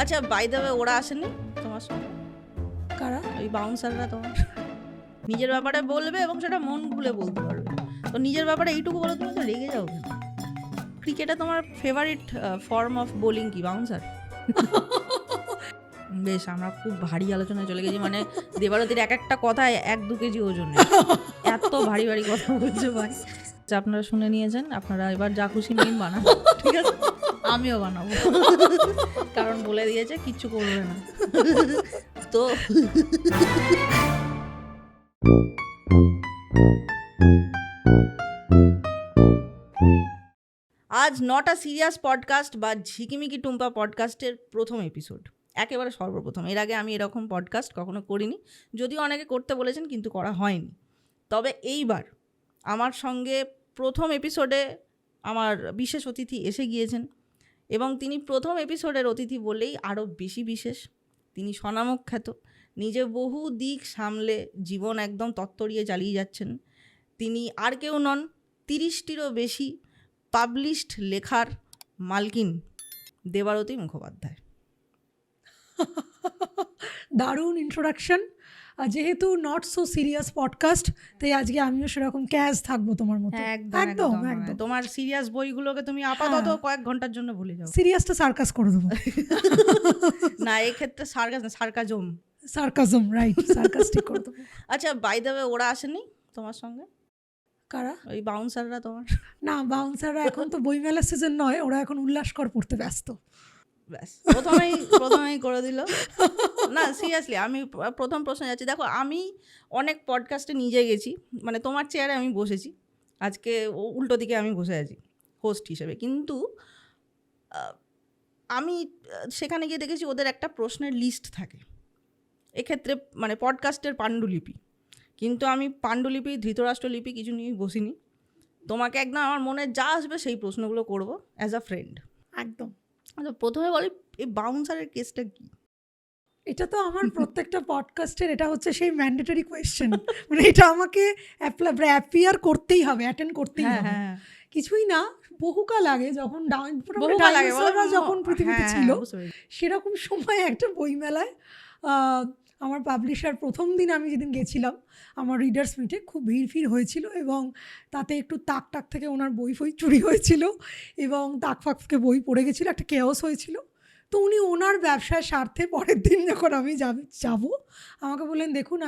আচ্ছা, by the way, ওরা আসেনি তোমার সঙ্গে? কারা? ওই বাউন্সাররা তোমার নিজের ব্যাপারে বলবে এবং সেটা মন খুলে বলতে পারবে। তো নিজের ব্যাপারে এইটুকু বলো, তুমি তো রেগে যাও কেন? ক্রিকেটে তোমার ফেভারিট ফর্ম অফ বোলিং কি? বাউন্সার? বেশ, আমরা খুব ভারী আলোচনায় চলে গেছি। মানে দেবারতির এক একটা কথায় 1-2 কেজি ওজন, এত ভারী ভারী কথা বলছে ভাই। আপনারা শুনে নিয়েছেন, আপনারা এবার যা খুশি মিম বানান, ঠিক আছে? আমিও বানাবো, কারণ বলে দিয়েছে কিচ্ছু করবে না। তো আজ নট আ সিরিয়াস পডকাস্ট বা ঝিকিমিকি টুম্পা পডকাস্টের প্রথম এপিসোড, একেবারে সর্বপ্রথম। এর আগে আমি এরকম পডকাস্ট কখনো করিনি, যদিও অনেকে করতে বলেছেন কিন্তু করা হয়নি। তবে এইবার আমার সঙ্গে প্রথম এপিসোডে আমার বিশেষ অতিথি এসে গিয়েছেন, এবং তিনি প্রথম এপিসোডের অতিথি বলেই আরও বেশি বিশেষ। তিনি স্বনামখ্যাত, নিজে বহু দিক সামলে জীবন একদম তত্তরিয়ে চালিয়ে যাচ্ছেন। তিনি আর কেউ নন, 30টিরও বেশি পাবলিশড লেখার মালকিন দেবারতী মুখোপাধ্যায়। দারুণ ইন্ট্রোডাকশন। যেহেতু নট সো সিরিয়াস পডকাস্ট, তাই আজকে আমিও সেরকম ক্যাজ থাকবো তোমার মতো। একদম একদম। তোমার সিরিয়াস বইগুলোকে তুমি আপাতত কয়েক ঘন্টার জন্য ভুলে যাও। সিরিয়াসটা সার্কাস করে দেবো। না, এক্ষেত্রে সার্কাস না, সার্কাজম, রাইট, সার্কাস্টিক করে দেবো। আচ্ছা, বাই দ্য ওয়ে, ওরা আসেনি তোমার সঙ্গে? কারা? ওই বাউন্সাররা তোমার? না, বাউন্সাররা এখন তো বইমেলা সিজন নয়, ওরা এখন উল্লাসকর পড়তে ব্যস্ত। ব্যাস, প্রথমেই করে দিল। না, সিরিয়াসলি, আমি প্রথম প্রশ্ন যাচ্ছি। দেখো, আমি অনেক পডকাস্টে নিজে গেছি, মানে তোমার চেয়ারে আমি বসেছি, আজকে উল্টো দিকে আমি বসে আছি হোস্ট হিসেবে, কিন্তু আমি সেখানে গিয়ে দেখেছি ওদের একটা প্রশ্নের লিস্ট থাকে এক্ষেত্রে, মানে পডকাস্টের পাণ্ডুলিপি। কিন্তু আমি পাণ্ডুলিপি, ধৃতরাষ্ট্রলিপি কিছু নিয়েই বসিনি। তোমাকে একদম আমার মনে যা আসবে সেই প্রশ্নগুলো করবো অ্যাজ আ ফ্রেন্ড। একদম। আচ্ছা, প্রথমে বলি, এই বাউন্সারের কেসটা কি? এটা তো আমার প্রত্যেকটা পডকাস্টের এটা হচ্ছে সেই ম্যান্ডেটরি কোয়েশ্চেন, মানে এটা আমাকে অ্যাপিয়ার করতেই হবে, অ্যাটেন্ড করতেই হবে। কিছুই না, বহুকাল আগে যখন ডাইনোসররা যখন পৃথিবীতে ছিল, সেরকম সময় একটা বইমেলায় আমার পাবলিশার প্রথম দিন আমি যেদিন গেছিলাম, আমার রিডার্স মিটে খুব ভিড় হয়েছিল, এবং তাতে একটু তাক থেকে ওনার বই চুরি হয়েছিল, এবং তাক ফাঁককে বই পড়ে গেছিলো, একটা কেওস হয়েছিল। তো উনি ওনার ব্যবসার স্বার্থে পরের দিন যখন আমি যাব আমাকে বললেন, দেখুন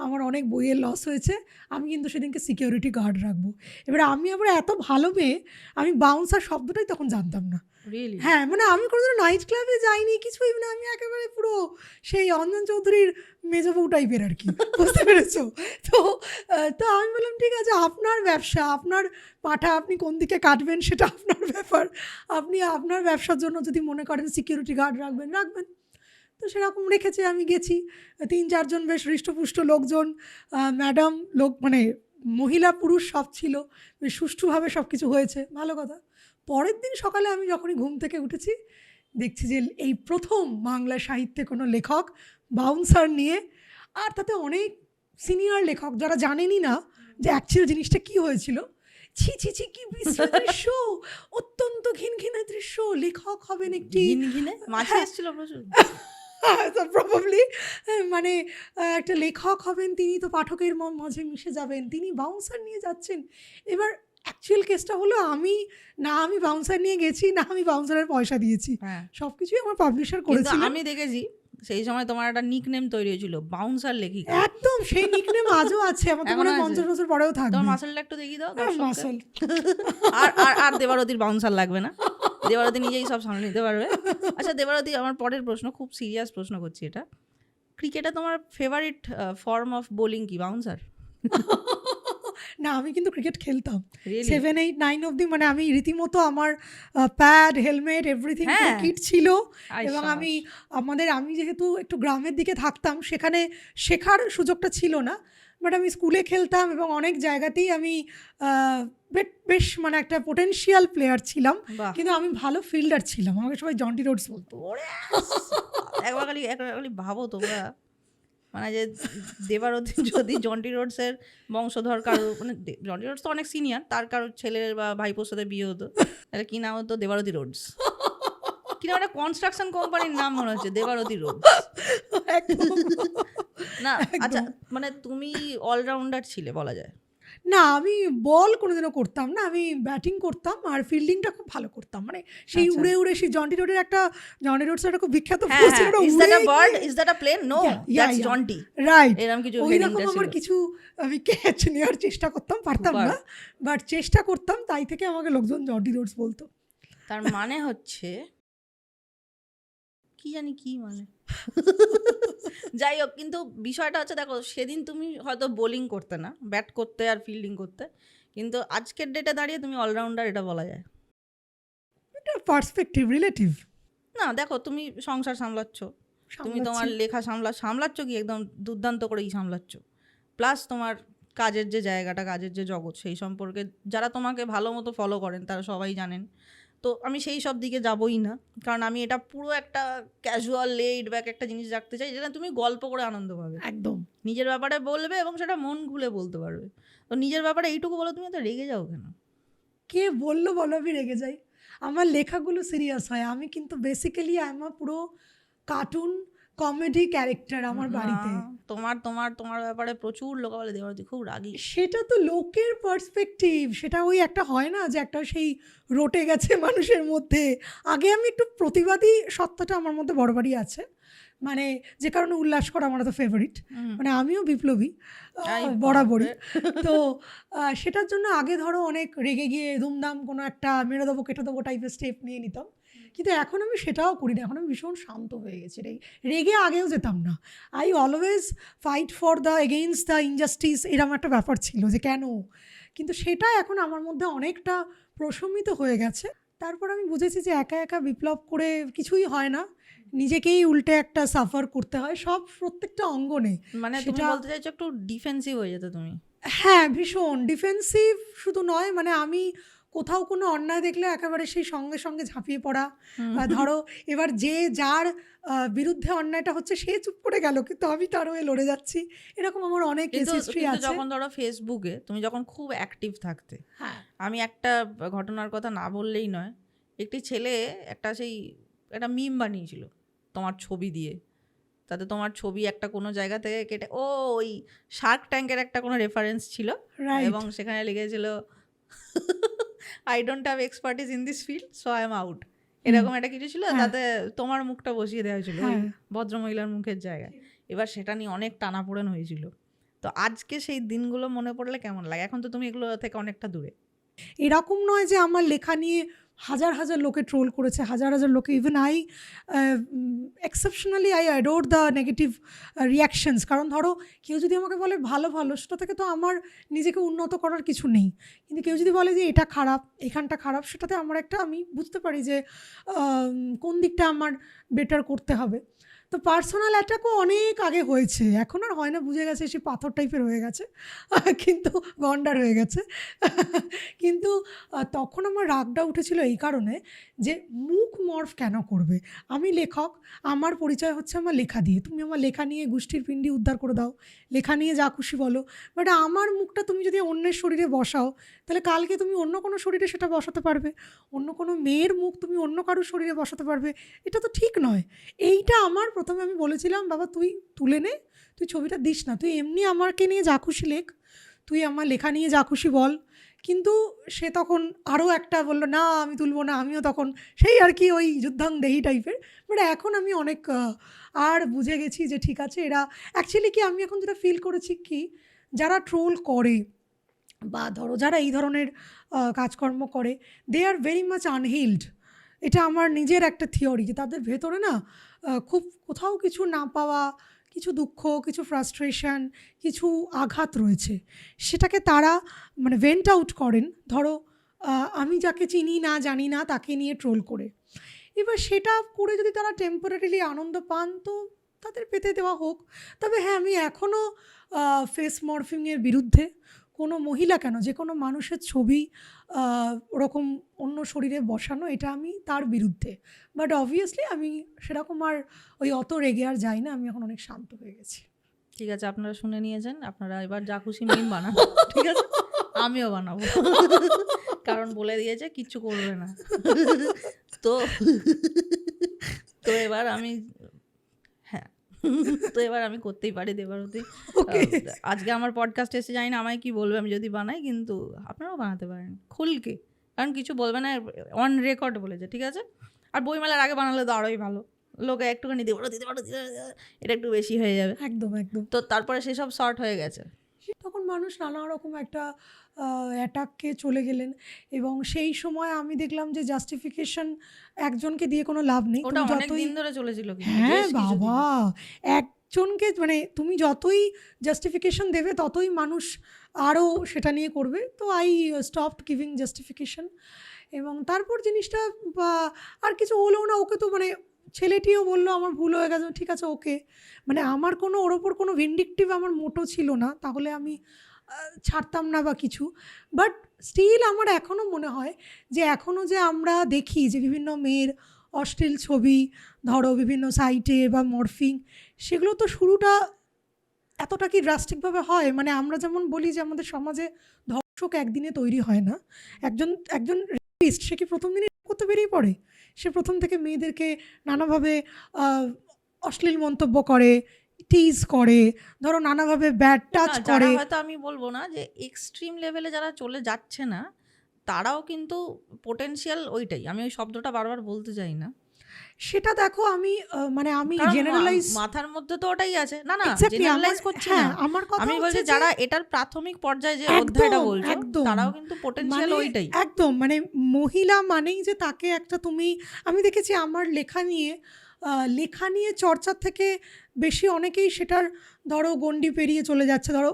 আমার অনেক বইয়ের লস হয়েছে, আমি কিন্তু সেদিনকে সিকিউরিটি গার্ড রাখবো। এবার আমি আবার এত ভালো মেয়ে, আমি বাউন্সার শব্দটাই তখন জানতাম না। হ্যাঁ, মানে আমি কোনোদিন নাইট ক্লাবে যাইনি, কিছুই না, আমি একেবারে পুরো সেই অঞ্জন চৌধুরীর মেজবউ টাইপের আর কি, বুঝতে পেরেছো? তো আমি বললাম, ঠিক আছে, আপনার ব্যবসা, আপনার পাঠা, আপনি কোন দিকে কাটবেন সেটা আপনার ব্যাপার, আপনি আপনার ব্যবসার জন্য যদি মনে করেন সিকিউরিটি গার্ড রাখবেন। তো সেরকম রেখেছে। আমি গেছি, 3-4 জন বেশ হৃষ্টপুষ্ট লোকজন, ম্যাডাম লোক, মানে মহিলা পুরুষ সব ছিল, বেশ সুষ্ঠুভাবে সব কিছু হয়েছে, ভালো কথা। পরের দিন সকালে আমি যখনই ঘুম থেকে উঠেছি, দেখছি যে এই প্রথম বাংলা সাহিত্যে কোনো লেখক বাউন্সার নিয়ে, আর তাতে অনেক সিনিয়র লেখক যারা জানেনই না যে অ্যাকচুয়াল জিনিসটা কি হয়েছিল। ছি কি বিশ্রী দৃশ্য, অত্যন্ত ঘিনঘিনে দৃশ্য। লেখক হবেন একটি মাছি এসেছিল প্রচুর, প্রবাবলি, মানে একটা লেখক হবেন, তিনি তো পাঠকের মাঝে মিশে যাবেন, তিনি বাউন্সার নিয়ে যাচ্ছেন। এবার অ্যাকচুয়াল কেসটা হলো, আমি বাউন্সার নিয়ে গেছি না, আমি বাউন্সারের পয়সা দিয়েছি, সবকিছুই আমার পাবলিশার করেছিল। আমি দেখেছি সেই সময় তোমার একটা নিকনেম তৈরি হয়েছিল, বাউন্সার লেখিকা। একদম, সেই নিকনেম আজও আছে আমার, তো মনে হয় 50 বছর পরেও থাকবে। তোমার মাসলটা একটু দেখিয়ে দাও। মাসল। আর দেবারতির বাউন্সার লাগবে না, দেবারতী নিজেই সব সামলে নিতে পারবে। আচ্ছা দেবারতী, আমার পরের প্রশ্ন, খুব সিরিয়াস প্রশ্ন করছি এটা, ক্রিকেটে তোমার ফেভারিট ফর্ম অফ বোলিং কি? বাউন্সার? না, আমি কিন্তু ক্রিকেট খেলতাম 7, 8, 9 অবধি, মানে আমি রীতিমতো আমার প্যাড, হেলমেট, এভরিথিং কিট ছিল, এবং আমি যেহেতু একটু গ্রামের দিকে থাকতাম, সেখানে শেখার সুযোগটা ছিল না, বাট আমি স্কুলে খেলতাম, এবং অনেক জায়গাতেই আমি বেশ মানে একটা পোটেনশিয়াল প্লেয়ার ছিলাম, কিন্তু আমি ভালো ফিল্ডার ছিলাম, আমাকে সবাই জন্টি রোডস বলতো। একবার খালি ভাবো তোমরা, মানে যে দেবারতী যদি জন্টি রোডসের বংশধর কারো, মানে জন্টি রোডস তো অনেক সিনিয়র, তার কারোর ছেলের বা ভাইপোর সাথে বিয়ে হতো, তাহলে কি নাম হতো? দেবারতী রোডস। কিনা একটা কনস্ট্রাকশন কোম্পানির নাম মনে হচ্ছে, দেবারতী রোড। একদম। না আচ্ছা, মানে তুমি অলরাউন্ডার ছিলে বলা যায়। না, আমি বল কোনোদিনও করতাম না, আমি ব্যাটিং করতাম আর ফিল্ডিংটা খুব ভালো করতাম। মানে সেই আচ্ছা। উড়ে উড়ে সেই জন্টি রোডের একটা খুব বিখ্যাত হ্যাঁ post ছিল, হ্যাঁ, ওটা ইজ দ্যাট আ উড়ে বার্ড, গিয়ে- is that a plane, no Yeah, yeah, that's yeah. Jonty, right, এরকম কিছু ওই রকম হেডিংটা আমার ছিল। কিছু আমি ক্যাচ নেওয়ার চেষ্টা করতাম, পারতাম Super. না, বাট চেষ্টা করতাম, তাই থেকে আমাকে লোকজন জন্টি রোডস বলতো। তার মানে হচ্ছে কি জানি কি মানে যাই হোক, কিন্তু বিষয়টা হচ্ছে দেখো, সেদিন তুমি হয়তো বোলিং করতে না, ব্যাট করতে আর ফিল্ডিং করতে, কিন্তু আজকের ডেটে দাঁড়িয়ে তুমি অলরাউন্ডার, এটা বলা যায়। এটা পার্সপেক্টিভ, রিলেটিভ। না দেখো, তুমি সংসার সামলাচ্ছ, তুমি তোমার লেখা সামলাচ্ছ কি একদম দুর্দান্ত করেই সামলাচ্ছ, প্লাস তোমার কাজের যে জায়গাটা, কাজের যে জগৎ, সেই সম্পর্কে যারা তোমাকে ভালো মতো ফলো করেন তারা সবাই জানেন। তো আমি সেই সব দিকে যাবই না, কারণ আমি এটা পুরো একটা ক্যাজুয়াল লেইড ব্যাক একটা জিনিস রাখতে চাই, যেটা তুমি গল্প করে আনন্দ পাবে, একদম নিজের ব্যাপারে বলবে এবং সেটা মন খুলে বলতে পারবে। তো নিজের ব্যাপারে এইটুকু বলো, তুমি তো রেগে যাও কেন? কে বললো বলো আমি রেগে যাই? আমার লেখাগুলো সিরিয়াস হয়, আমি কিন্তু বেসিক্যালি আমার পুরো কার্টুন কমেডি ক্যারেক্টার আমার বাড়িতে। তোমার তোমার তোমার ব্যাপারে প্রচুর লোক বলে দেবারতী খুব রাগী। সেটা তো লোকের পার্সপেক্টিভ, সেটা ওই একটা হয় না যে একটা সেই রটে গেছে মানুষের মধ্যে। আগে আমি একটু প্রতিবাদী সত্তাটা আমার মধ্যে বড়বারই আছে, মানে যে কারণে উল্লাস করা আমার তো ফেভারিট, মানে আমিও বিপ্লবী বরাবরই। তো সেটার জন্য আগে ধরো অনেক রেগে গিয়ে ধুমধাম কোনো একটা মেরে দেবো কেটে দেবো টাইপের স্টেপ নিয়ে নিতাম, কিন্তু এখন আমি সেটাও করি না, এখন আমি ভীষণ শান্ত হয়ে গেছি। রেগে আগেও যেতাম না, I always fight for the against the injustice, এরকম একটা ব্যাপার ছিল যে কেন, কিন্তু সেটা এখন আমার মধ্যে অনেকটা প্রশমিত হয়ে গেছে। তারপর আমি বুঝেছি যে একা একা বিপ্লব করে কিছুই হয় না, নিজেকেই উল্টে একটা সাফার করতে হয় সব প্রত্যেকটা অঙ্গনে। মানে তুমি বলতে চাইছো একটু ডিফেন্সিভ হয়ে যেতে তুমি? হ্যাঁ, ভীষণ ডিফেন্সিভ শুধু নয়, মানে আমি কোথাও কোনো অন্যায় দেখলে একেবারে সেই সঙ্গে সঙ্গে ঝাঁপিয়ে পড়া। ধরো এবার যে যার বিরুদ্ধে অন্যায়টা হচ্ছে সে চুপ করে গেল, কিন্তু আমি তার হয়ে লড়ে যাচ্ছি, এরকম আমার অনেক হিস্ট্রি আছে। যখন ধরো ফেসবুকে তুমি যখন খুব অ্যাক্টিভ থাকতে, আমি একটা ঘটনার কথা না বললেই নয়, একটি ছেলে একটা মিম বানিয়েছিল তোমার ছবি দিয়ে, তাতে তোমার ছবি একটা কোনো জায়গা থেকে কেটে ওই শার্ক ট্যাঙ্কের একটা কোনো রেফারেন্স ছিল, এবং সেখানে লিখেছিল I don't have expertise in this field so I am out, এরকম একটা কিছু ছিল, তাতে তোমার মুখটা বসিয়ে দেওয়া হয়েছিল ওই ভদ্রমহিলার মুখের জায়গায়। এবার সেটা নিয়ে অনেক টানাপোড়েন হয়েছিল। তো আজকে সেই দিনগুলো মনে পড়লে কেমন লাগে? এখন তো তুমি এগুলো থেকে অনেকটা দূরে। এরকম নয় যে আমার লেখা নিয়ে হাজার হাজার লোকে ট্রোল করেছে, হাজার হাজার লোকে, even I exceptionally I adore the negative reactions. কারণ ধরো কেউ যদি আমাকে বলে ভালো ভালো, সেটা থেকে তো আমার নিজেকে উন্নত করার কিছু নেই, কিন্তু কেউ যদি বলে যে এটা খারাপ, এখানটা খারাপ, সেটাতে আমি বুঝতে পারি যে কোন দিকটা আমার বেটার করতে হবে। তো পার্সোনাল অ্যাটাকও অনেক আগে হয়েছে, এখন আর হয় না, বুঝে গেছে সে পাথর টাইপের হয়ে গেছে, কিন্তু গন্ডার হয়ে গেছে। কিন্তু তখন আমার রাগটা উঠেছিল এই কারণে যে মুখ মর্ফ কেন করবে? আমি লেখক, আমার পরিচয় হচ্ছে আমার লেখা দিয়ে, তুমি আমার লেখা নিয়ে গোষ্ঠীর পিণ্ডি উদ্ধার করে দাও, লেখা নিয়ে যা খুশি বলো, বাট আমার মুখটা তুমি যদি অন্যের শরীরে বসাও, তাহলে কালকে তুমি অন্য কোনো শরীরে সেটা বসাতে পারবে, অন্য কোনো মেয়ের মুখ তুমি অন্য কারোর শরীরে বসাতে পারবে, এটা তো ঠিক নয়। এইটা আমার প্রথমে আমি বলেছিলাম, বাবা তুই তুলে নে, তুই ছবিটা দিস না, তুই এমনি আমাকে নিয়ে যা খুশি লেখ, তুই আমার লেখা নিয়ে যা খুশি বল। কিন্তু সে তখন আরও একটা বললো, না আমি তুলবো না। আমিও তখন সেই আর কি ওই যুদ্ধাংদেহী টাইপের, বাট এখন আমি অনেক আর বুঝে গেছি যে ঠিক আছে, এরা অ্যাকচুয়ালি কি, আমি এখন যেটা ফিল করেছি কি, যারা ট্রোল করে বা ধরো যারা এই ধরনের কাজকর্ম করে, দে আর ভেরি মাচ আনহিল্ড। এটা আমার নিজের একটা থিওরি যে তাদের ভেতরে না খুব কোথাও কিছু না পাওয়া, কিছু দুঃখ, কিছু ফ্রাস্ট্রেশন, কিছু আঘাত রয়েছে, সেটাকে তারা মানে ভেন্ট আউট করেন। ধরো আমি যাকে চিনি না জানি না তাকে নিয়ে ট্রোল করে, এবার সেটা করে যদি তারা টেম্পোরারিলি আনন্দ পান তো তাদের পেতে দেওয়া হোক। তবে হ্যাঁ, আমি এখনও ফেস মর্ফিংয়ের বিরুদ্ধে। কোনো মহিলা কেন, যে কোনো মানুষের ছবি ওরকম অন্য শরীরে বসানো, এটা আমি তার বিরুদ্ধে। বাট অবভিয়াসলি আমি সেরকম আর ওই অত রেগে আর যাই না, আমি এখন অনেক শান্ত হয়ে গেছি। ঠিক আছে, আপনারা শুনে নিয়েছেন, আপনারা এবার যা খুশি মিম বানান, ঠিক আছে? আমিও বানাবো, কারণ বলে দিয়েছে কিচ্ছু করবে না। তো তো এবার আমি হ্যাঁ তো এবার আমি করতেই পারি দেবারতী। আজকে আমার পডকাস্ট এসে জানি না আমায় কি বলবে আমি যদি বানাই, কিন্তু আপনারাও বানাতে পারেন খুলকে, কারণ কিছু বলবে না, অন রেকর্ড বলেছে, ঠিক আছে। আর বইমেলার আগে বানালে তো আরোই ভালো, লোকে একটুখানি দেবারতী এটা একটু বেশি হয়ে যাবে। একদম একদম। তো তারপরে সেসব শর্ট হয়ে গেছে, তখন মানুষ নানা রকম একটা অ্যাটাককে চলে গেলেন, এবং সেই সময় আমি দেখলাম যে জাস্টিফিকেশন একজনকে দিয়ে কোনো লাভ নেই। ওটা অনেক দিন ধরে চলেছিল। হ্যাঁ বাবা, একজনকে মানে তুমি যতই জাস্টিফিকেশন দেবে ততই মানুষ আরও সেটা নিয়ে করবে। তো আই স্টপড গিভিং জাস্টিফিকেশন। এবং তারপর জিনিসটা আর কিছু হলো না। ওকে তো মানে ছেলেটিও বললো আমার ভুল হয়ে গেছে, ঠিক আছে ওকে, মানে আমার কোনো ওর ওপর কোনো ভিন্ডিকটিভ আমার মোটো ছিল না, তাহলে আমি ছাড়তাম না বা কিছু। বাট স্টিল আমার এখনও মনে হয় যে এখনও যে আমরা দেখি যে বিভিন্ন মেয়ের অশ্লীল ছবি ধরো বিভিন্ন সাইটে বা মরফিং, সেগুলো তো শুরুটা এতটা কি ড্রাস্টিকভাবে হয়? মানে আমরা যেমন বলি যে আমাদের সমাজে ধর্ষক একদিনে তৈরি হয় না। একজন রেপিস্ট সে কি প্রথম দিনই করতে বেরিয়ে পড়ে? সে প্রথম থেকে মেয়েদেরকে নানাভাবে অশ্লীল মন্তব্য করে, টিজ করে, ধরো নানাভাবে ব্যাড টাচ করে। হয়তো আমি বলবো না যে এক্সট্রিম লেভেলে যারা চলে যাচ্ছে না তারাও কিন্তু পোটেনশিয়াল ওইটাই, আমি ওই শব্দটা বারবার বলতে চাই না সেটা দেখো আমি মানে আমি জেনারেলাইজ, মাথার মধ্যে তো ওটাই আছে, না না জেনারেলাইজ করছি না, আমার কথা আমি বলছি যারা এটার প্রাথমিক পর্যায়ে যে অধ্যায়টা বলছো তারাও কিন্তু পোটেনশিয়াল ওইটাই একদম। মানে মহিলা মানেই যে তাকে একটা তুমি, আমি দেখেছি আমার লেখা নিয়ে চর্চার থেকে বেশি অনেকেই সেটার ধরো গণ্ডি পেরিয়ে চলে যাচ্ছে। ধরো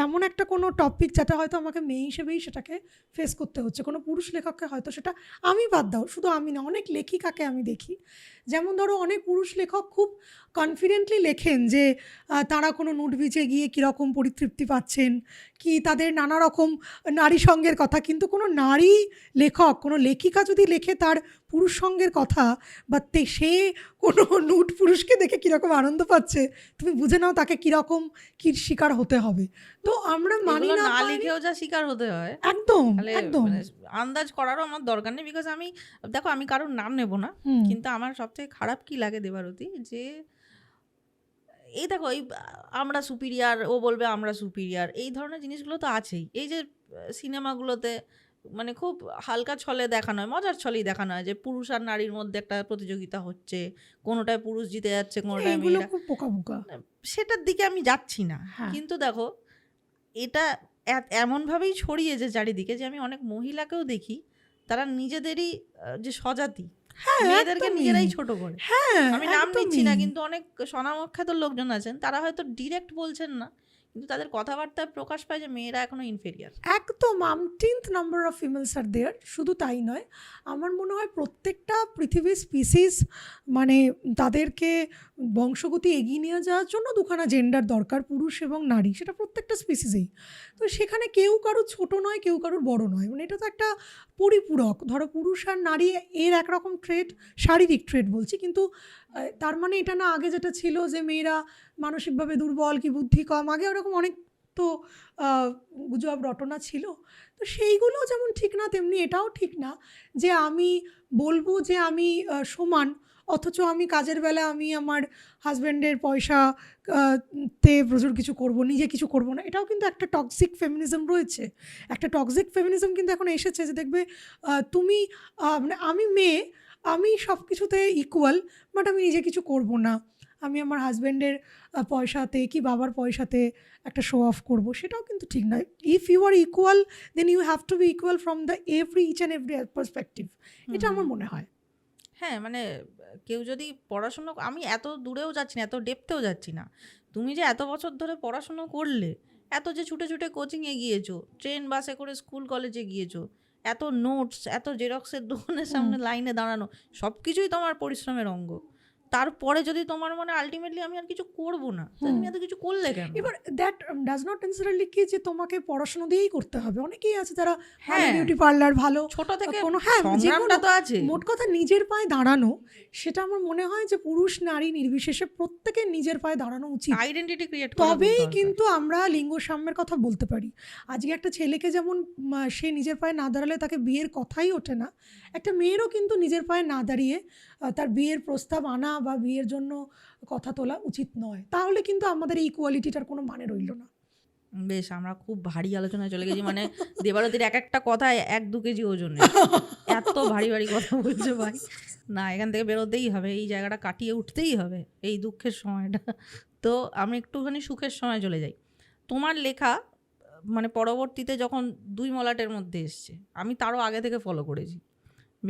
এমন একটা কোনো টপিক যেটা হয়তো আমাকে মেয়ে হিসেবেই সেটাকে ফেস করতে হচ্ছে, কোনো পুরুষ লেখককে হয়তো সেটা, আমি বাদ দাও শুধু আমি না, অনেক লেখিকাকে আমি দেখি, যেমন ধরো অনেক পুরুষ লেখক খুব কনফিডেন্টলি লেখেন যে তারা কোনো নুড বিচে গিয়ে কীরকম পরিতৃপ্তি পাচ্ছেন, কি তাদের নানা রকম নারী সঙ্গের কথা, কিন্তু কোনো নারী লেখক, কোনো লেখিকা যদি লেখে তার পুরুষ সঙ্গের কথা, বা সে কোনো নুড পুরুষকে দেখে কীরকম আনন্দ পাচ্ছে, তুমি বুঝে নাও তাকে কীরকম কী শিকার হতে হবে। তো আমরা মানি না, লিখেও যা শিকার হতে হয়, একদম একদম আন্দাজ করারও আমার দরকার নেই। বিকজ আমি দেখো আমি কারোর নাম নেব না, কিন্তু আমার সবথেকে খারাপ কি লাগে দেবারতী, যে এই দেখো এই আমরা সুপিরিয়ার, ও বলবে আমরা সুপিরিয়ার, এই ধরনের জিনিসগুলো তো আছেই। এই যে সিনেমাগুলোতে মানে খুব হালকা ছলে দেখানো হয়, মজার ছলেই দেখানো হয় যে পুরুষ আর নারীর মধ্যে একটা প্রতিযোগিতা হচ্ছে, কোনোটায় পুরুষ জিতে যাচ্ছে, কোনোটায় মেয়েরা, খুব পোকা সেটার দিকে আমি যাচ্ছি না। কিন্তু দেখো এটা এমনভাবেই ছড়িয়েছে চারিদিকে যে আমি অনেক মহিলাকেও দেখি তারা নিজেদেরই যে স্বজাতি মেয়েদেরকে নিজেরাই ছোট করে, আমি নাম নিচ্ছি না, কিন্তু অনেক স্বনামখ্যাত লোকজন আছেন তারা হয়তো ডিরেক্ট বলছেন না, কিন্তু তাদের কথাবার্তায় প্রকাশ পায় যে মেয়েরা এখনো ইনফেরিয়ার। একদম 18th number of females are there. শুধু তাই নয়, আমার মনে হয় প্রত্যেকটা পৃথিবীর স্পিসিস মানে তাদেরকে বংশগতি এগিয়ে নিয়ে যাওয়ার জন্য দুখানা জেন্ডার দরকার, পুরুষ এবং নারী, সেটা প্রত্যেকটা স্পিসিসেই। তো সেখানে কেউ কারোর ছোট নয়, কেউ কারোর বড় নয়, মানে এটা তো একটা পরিপূরক। ধরো পুরুষ আর নারী এর একরকম ট্রেড, শারীরিক ট্রেড বলছি, কিন্তু তার মানে এটা না আগে যেটা ছিল যে মেয়েরা মানসিকভাবে দুর্বল কি বুদ্ধি কম, আগে ওরকম অনেক তো গুজব রটনা ছিল। তো সেইগুলো যেমন ঠিক না তেমনি এটাও ঠিক না যে আমি বলবো যে আমি সমান, অথচ আমি কাজের বেলা আমি আমার হাজব্যান্ডের পয়সা তে প্রচুর কিছু করব, নিজে কিছু করব না। এটাও কিন্তু একটা টক্সিক ফেমিনিজম রয়েছে। একটা টক্সিক ফেমিনিজম কিন্তু এখন এসেছে যে দেখবে তুমি মানে আমি মেয়ে, আমি সব কিছুতে ইকুয়াল, বাট আমি নিজে কিছু করব না, আমি আমার হাজব্যান্ডের পয়সাতে কি বাবার পয়সাতে একটা শো অফ করবো, সেটাও কিন্তু ঠিক নয়। If you are equal then you have to be equal from the each and every perspective, এটা আমার মনে হয়। হ্যাঁ মানে কেউ যদি পড়াশুনো, আমি এত দূরেও যাচ্ছি না, এত ডেপথেও যাচ্ছি না, তুমি যে এত বছর ধরে পড়াশুনো করলে, এত যে ছুটে ছুটে কোচিংয়ে গিয়েছো, ট্রেন বাসে করে স্কুল কলেজে গিয়েছো, এত নোটস, এত জেরক্সের দোকানের সামনে লাইনে দাঁড়ানো, সব কিছুই তোমার পরিশ্রমের অঙ্গ। তারপরে যদি তোমার মনে আলটিমেটলি আমি আর কিছু করবো না, তুমি এত কিছু করলে কেন? এবার দ্যাট ডাজ নট নেসেসারিলি কি যে তোমাকে পড়াশোনা দিয়েই করতে হবে। অনেকেই আছে যারা ভালো বিউটি পার্লার, ভালো ছোট থেকে কোনো সংগ্রামটা তো আছে। মোট কথা নিজের পায়ে দাঁড়ানো, সেটা আমার মনে হয় যে পুরুষ নারী নির্বিশেষে প্রত্যেকের নিজের পায়ে দাঁড়ানো উচিত, আইডেন্টিটি ক্রিয়েট তবেই কিন্তু আমরা লিঙ্গ সাম্যের কথা বলতে পারি। আজকে একটা ছেলেকে যেমন সে নিজের পায়ে না দাঁড়ালে তাকে বিয়ের কথাই ওঠে না, একটা মেয়েরও কিন্তু নিজের পায়ে না দাঁড়িয়ে তার বিয়ের প্রস্তাব আনা বা বিয়ের জন্য কথা তোলা উচিত নয়। তাহলে কিন্তু আমাদের এই ইকুয়ালিটিটার কোনো মানে রইল না। বেশ, আমরা খুব ভারী আলোচনায় চলে গেছি, মানে দেবারতির এক একটা কথা 1-2 কেজি ওজনের, এত ভারী ভারী কথা বলছে ভাই। না, এখান থেকে বেরোতেই হবে, এই জায়গাটা কাটিয়ে উঠতেই হবে, এই দুঃখের সময়টা। তো আমি একটুখানি সুখের সময় চলে যাই। তোমার লেখা মানে পরবর্তীতে যখন 2 মলাটের মধ্যে এসছে, আমি তারও আগে থেকে ফলো করেছি,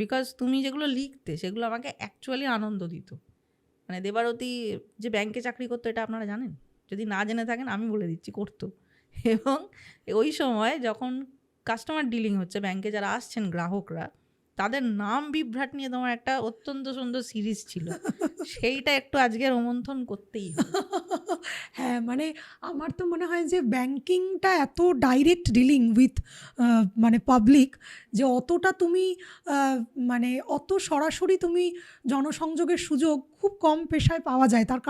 বিকজ তুমি যেগুলো লিখতে সেগুলো আমাকে অ্যাকচুয়ালি আনন্দ দিত। মানে দেবারতী যে ব্যাংকে চাকরি করতো, এটা আপনারা জানেন? যদি না জেনে থাকেন আমি বলে দিচ্ছি, করতো। এবং ওই সময় যখন কাস্টমার ডিলিং হচ্ছে, ব্যাংকে যারা আসছেন গ্রাহকরা, তাদের নাম বিভ্রাট নিয়ে তোমার একটা অত্যন্ত সুন্দর সিরিজ ছিল, সেইটা একটু আজকে রোমন্থন করতেই হবে। হ্যাঁ, মানে আমার তো মনে হয় যে ব্যাংকিংটা এত ডাইরেক্ট ডিলিং উইথ মানে পাবলিক, যে অতটা তুমি মানে অত সরাসরি তুমি জনসংযোগের সুযোগ খুব কম পেশায় পাওয়া যায়। তার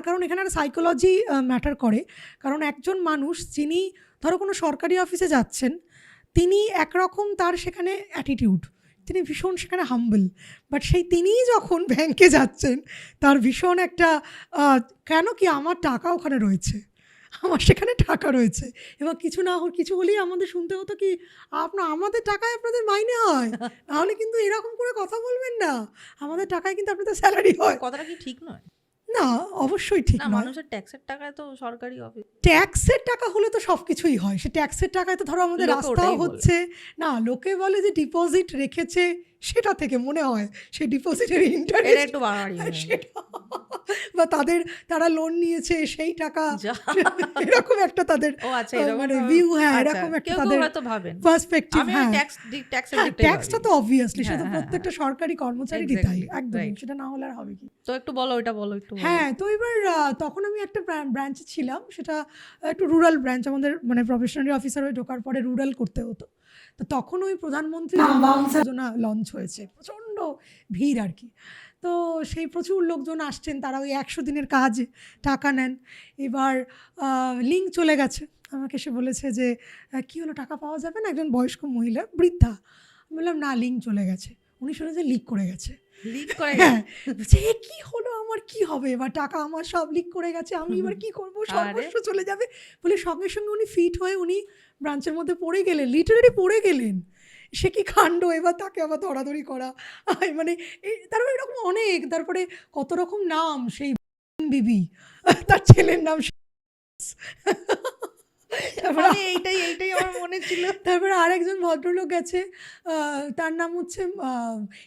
কারণ এখানে একটা সাইকোলজি ম্যাটার করে। কারণ একজন মানুষ যিনি ধরো কোনো সরকারি অফিসে যাচ্ছেন, তিনি একরকম তার সেখানে অ্যাটিটিউড, তিনি ভীষণ সেখানে হাম্বল, বাট তিনিই যখন ব্যাংকে যাচ্ছেন তার ভীষণ একটা কেন কি আমার টাকা ওখানে রয়েছে, আমার সেখানে টাকা রয়েছে, এবং কিছু হলেই আমাদের শুনতে হতো কি, আমাদের টাকায় আপনাদের মাইনে হয়, নাহলে কিন্তু এরকম করে কথা বলবেন না, আমাদের টাকায় কিন্তু আপনাদের স্যালারি হয়। কথাটা কি ঠিক নয়? না, অবশ্যই ঠিক নয়। মানুষের ট্যাক্সের টাকায় তো সরকারি অফিস, ট্যাক্সের টাকা হলে তো সব কিছুই হয়। সে ট্যাক্সের টাকায় তো ধরো আমাদের রাস্তাও হচ্ছে না, লোকে বলে যে ডিপোজিট রেখেছে, সেটা থেকে মনে হয় সেই ডিপোজিটের ইন্টারেস্ট একটু বাড়াবাড়ি, বা তারা লোন নিয়েছে সেই টাকা, এরকম একটা তাদের মানে ভিউ, হ্যাঁ এরকম একটা তাদের পার্সপেক্টিভ। হ্যাঁ, ট্যাক্সটা তো অবভিয়াসলি সেটা প্রত্যেকটা সরকারি কর্মচারীরই তাই, একদম, সেটা না হলে আর হবে কি। তো একটু বলো, এটা বলো একটু। হ্যাঁ, তো এবার তখন আমি একটা ব্রাঞ্চে ছিলাম, সেটা একটু রুরাল ব্রাঞ্চ, আমাদের মানে প্রফেশনারি অফিসার হয়ে ঢোকার পরে রুরাল করতে হতো। তো তখন ওই প্রধানমন্ত্রী যোজনা লঞ্চ হয়েছে, প্রচণ্ড ভিড় আর কি। তো সেই প্রচুর লোকজন আসছেন, তারা ওই 100 দিনের কাজ টাকা নেন। এবার লিঙ্ক চলে গেছে, আমাকে এসে বলেছে যে কী হলো, টাকা পাওয়া যাবে না? একজন বয়স্ক মহিলা, বৃদ্ধা। আমি বললাম না, লিঙ্ক চলে গেছে। উনি শুনেছে লিক করে গেছে। হ্যাঁ, কি হলো, আমার কি হবে এবার, টাকা আমার সব লিক করে গেছে, আমি এবার কি করবো, সর্বস্ব চলে যাবে বলে সঙ্গে সঙ্গে উনি ফিট হয়ে উনি ব্রাঞ্চের মধ্যে পড়ে গেলেন, লিটারালি পড়ে গেলেন। সে কি কাণ্ড, এবার তাকে আবার ধরাধরি করা, মানে তারপরে এরকম অনেক, তারপরে কত রকম নাম, সেই বিবি, তার ছেলের নাম এইটাই আমার মনে ছিল। তারপরে আরেকজন ভদ্রলোক গেছে, তার নাম হচ্ছে,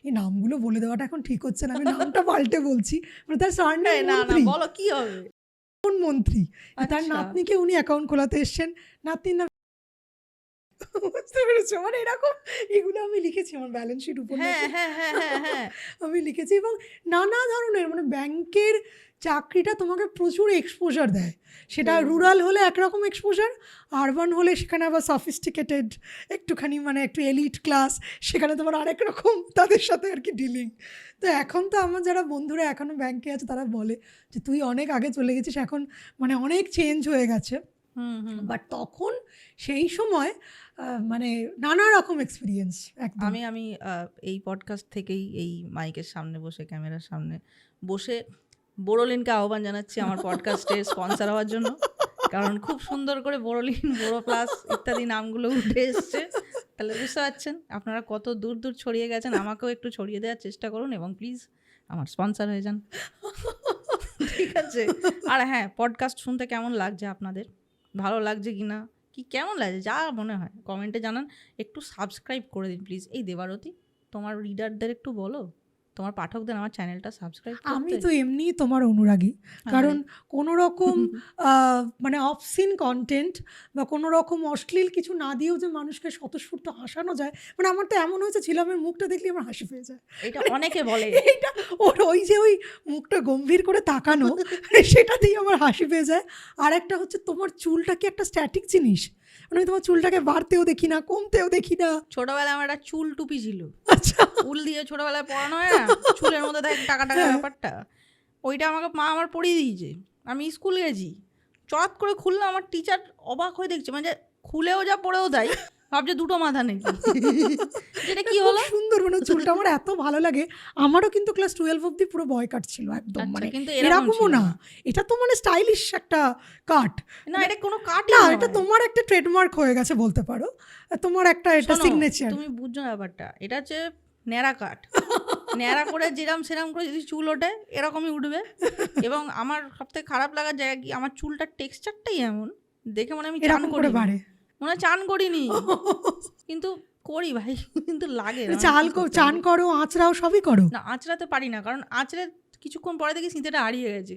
এই নামগুলো বলে দেওয়াটা এখন ঠিক হচ্ছে না, আমি নামটা পাল্টে বলছি, মানে তার সারনেম মন্ত্রী, বলো কি হবে, মন্ত্রী, তার নাতনিকে উনি অ্যাকাউন্ট খোলাতে এসছেন, নাতনির নাম, বুঝতে পেরেছো? মানে এরকম এগুলো আমি লিখেছি আমার ব্যালেন্স শিট উপন্যাসে, আমি লিখেছি। এবং নানা ধরনের, মানে ব্যাংকের চাকরিটা তোমাকে প্রচুর এক্সপোজার দেয়, সেটা রুরাল হলে একরকম এক্সপোজার, আরবান হলে সেখানে আবার সফিস্টিকেটেড একটুখানি, মানে একটু এলিট ক্লাস, সেখানে তোমার আরেক রকম তাদের সাথে আর কি ডিলিং। তো এখন তো আমার যারা বন্ধুরা এখনও ব্যাংকে আছে তারা বলে যে তুই অনেক আগে চলে গেছিস, এখন মানে অনেক চেঞ্জ হয়ে গেছে। বাট তখন সেই সময় মানে নানা রকম এক্সপিরিয়েন্স। আমি এই পডকাস্ট থেকেই এই মাইকের সামনে বসে, ক্যামেরার সামনে বসে বোরোলিনকে আহ্বান জানাচ্ছি আমার পডকাস্টে স্পন্সর হওয়ার জন্য, কারণ খুব সুন্দর করে বোরোলিন, বোরো প্লাস ইত্যাদি নামগুলো উঠে এসছে। তাহলে বুঝতে পারছেন আপনারা কত দূর দূর ছড়িয়ে গেছেন, আমাকেও একটু ছড়িয়ে দেওয়ার চেষ্টা করুন এবং প্লিজ আমার স্পন্সর হয়ে যান, ঠিক আছে? আর হ্যাঁ, পডকাস্ট শুনতে কেমন লাগছে আপনাদের, ভালো লাগছে কি না, কি কেমন লাগছে, যা মনে হয় কমেন্টে জানান। একটু সাবস্ক্রাইব করে দিন প্লিজ। এই দেবারতী, তোমার রিডারদের একটু বলো তোমার পাঠকদের আমার চ্যানেলটা সাবস্ক্রাইব আমি তো এমনি তোমার অনুরাগী, কারণ কোনো রকম মানে অফসিন কন্টেন্ট বা কোনো রকম অশ্লীল কিছু না দিয়েও যে মানুষকে স্বতঃস্ফূর্ত হাসানো যায়, মানে আমার তো এমন হয়েছে ছিলামের মুখটা দেখলে আমার হাসি পেয়ে যায়। এটা অনেকে বলে, এইটা ওর ওই যে ওই মুখটা গম্ভীর করে তাকানো সেটাতেই আমার হাসি পেয়ে যায়। আর একটা হচ্ছে তোমার চুলটা কি একটা স্ট্যাটিক জিনিস, মানে আমি তোমার চুলটাকে বাড়তেও দেখি না কমতেও দেখি না। ছোটবেলায় আমার একটা চুল টুপি ছিল, আচ্ছা, উল দিয়ে ছোটবেলায় পরানো হয় না, চুলের মধ্যে থাকে টাকা টাকা ব্যাপারটা, ওইটা আমাকে মা আমার পরিয়ে দিয়েছে। আমি স্কুল গেছি, চট করে খুললাম, আমার টিচার অবাক হয়ে দেখছে, মানে খুলেও যা পড়েও দেয়, ভাবছে দুটো মাথা নাকি, যেটা কি হলো। সুন্দর, মানে চুলটা আমার এত ভালো লাগে। আমারও কিন্তু ক্লাস 12 অব্দি পুরো বয় কাট ছিল একদম, মানে কিন্তু এরকমও না, এটা তো মানে স্টাইলিশ একটা কাট না, এটা কোনো কাট না, এটা তোমার একটা ট্রেডমার্ক হয়ে গেছে বলতে পারো, তোমার একটা এটা সিগনেচার। তুমি বুঝছো না ব্যাপারটা, এটা হচ্ছে ন্যাড়া কাট, ন্যাড়া করে যেরাম সেরাম করে যদি চুল ওঠে এরকমই উঠবে। এবং আমার সবথেকে খারাপ লাগার জায়গা কি, আমার চুলটার টেক্সচারটাই এমন, দেখে মনে আমি চান করি, মনে চান করিনি, কিন্তু করি ভাই, কিন্তু লাগে চান করো, আঁচড়াও, সবই করো না। আঁচড়াতে পারি না, কারণ আঁচড়ে কিছুক্ষণ পরে দেখি সিঁথেটা হারিয়ে গেছে,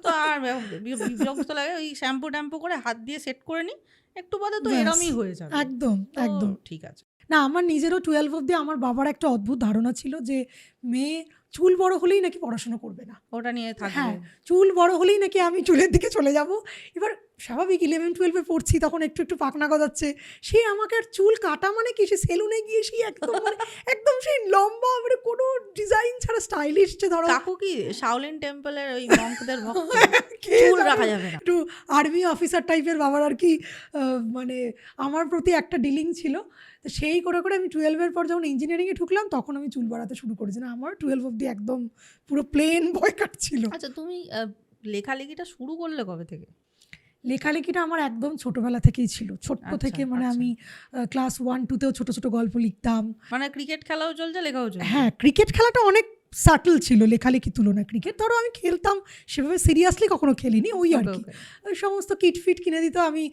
তো আর বিরক্ত লাগে। ওই শ্যাম্পু ট্যাম্পু করে হাত দিয়ে সেট করে নিই, একটু বাদে তো এরমই হয়ে যাবে। একদম একদম ঠিক আছে। না, আমার নিজেরও 12 অব্দি আমার বাবার একটা অদ্ভুত ধারণা ছিল যে মেয়ে চুল বড় হলেই নাকি পড়াশোনা করবে না, ওটা নিয়ে থাকবে। হ্যাঁ, চুল বড় হলেই নাকি আমি চুলের দিকে চলে যাব। এবার স্বাভাবিক 11-12 পড়ছি, তখন একটু একটু পাকনা গজাচ্ছে, সে আমাকে আর চুল কাটা মানে কি, সে সেলুনে গিয়ে সেই একদম মানে একদম সেই লম্বা, মানে কোনো ডিজাইন ছাড়া স্টাইলিশ, যে ধরো কাকু কি শাওলিন টেম্পলের ওই মঙ্কদের ভক্ত, চুল রাখা যাবে না, একটু আর্মি অফিসার টাইপের বাবার আর কি মানে আমার প্রতি একটা ডিলিং ছিল। তো সেই করে করে আমি 12-এর পর যখন ইঞ্জিনিয়ারিংয়ে ঢুকলাম তখন আমি চুল বাড়াতে শুরু করেছি। না, আমার 12 অব্দি একদম পুরো প্লেন বয় কাট ছিল। আচ্ছা, তুমি লেখালেখিটা শুরু করলে কবে থেকে? লেখালেখিটা আমার একদম ছোটবেলা থেকেই ছিল, ছোট্ট থেকে, মানে আমি ক্লাস 1-2তেও ছোট ছোট গল্প লিখতাম। মানে ক্রিকেট খেলাও চলছে, লেখাও চলছে? হ্যাঁ, ক্রিকেট খেলাটা অনেক সাটল ছিল লেখালেখির তুলনায়। ক্রিকেট ধরো আমি খেলতাম, সেভাবে সিরিয়াসলি কখনো খেলিনি, ওই আর কি সমস্ত কিট ফিট কিনে দিত, আমি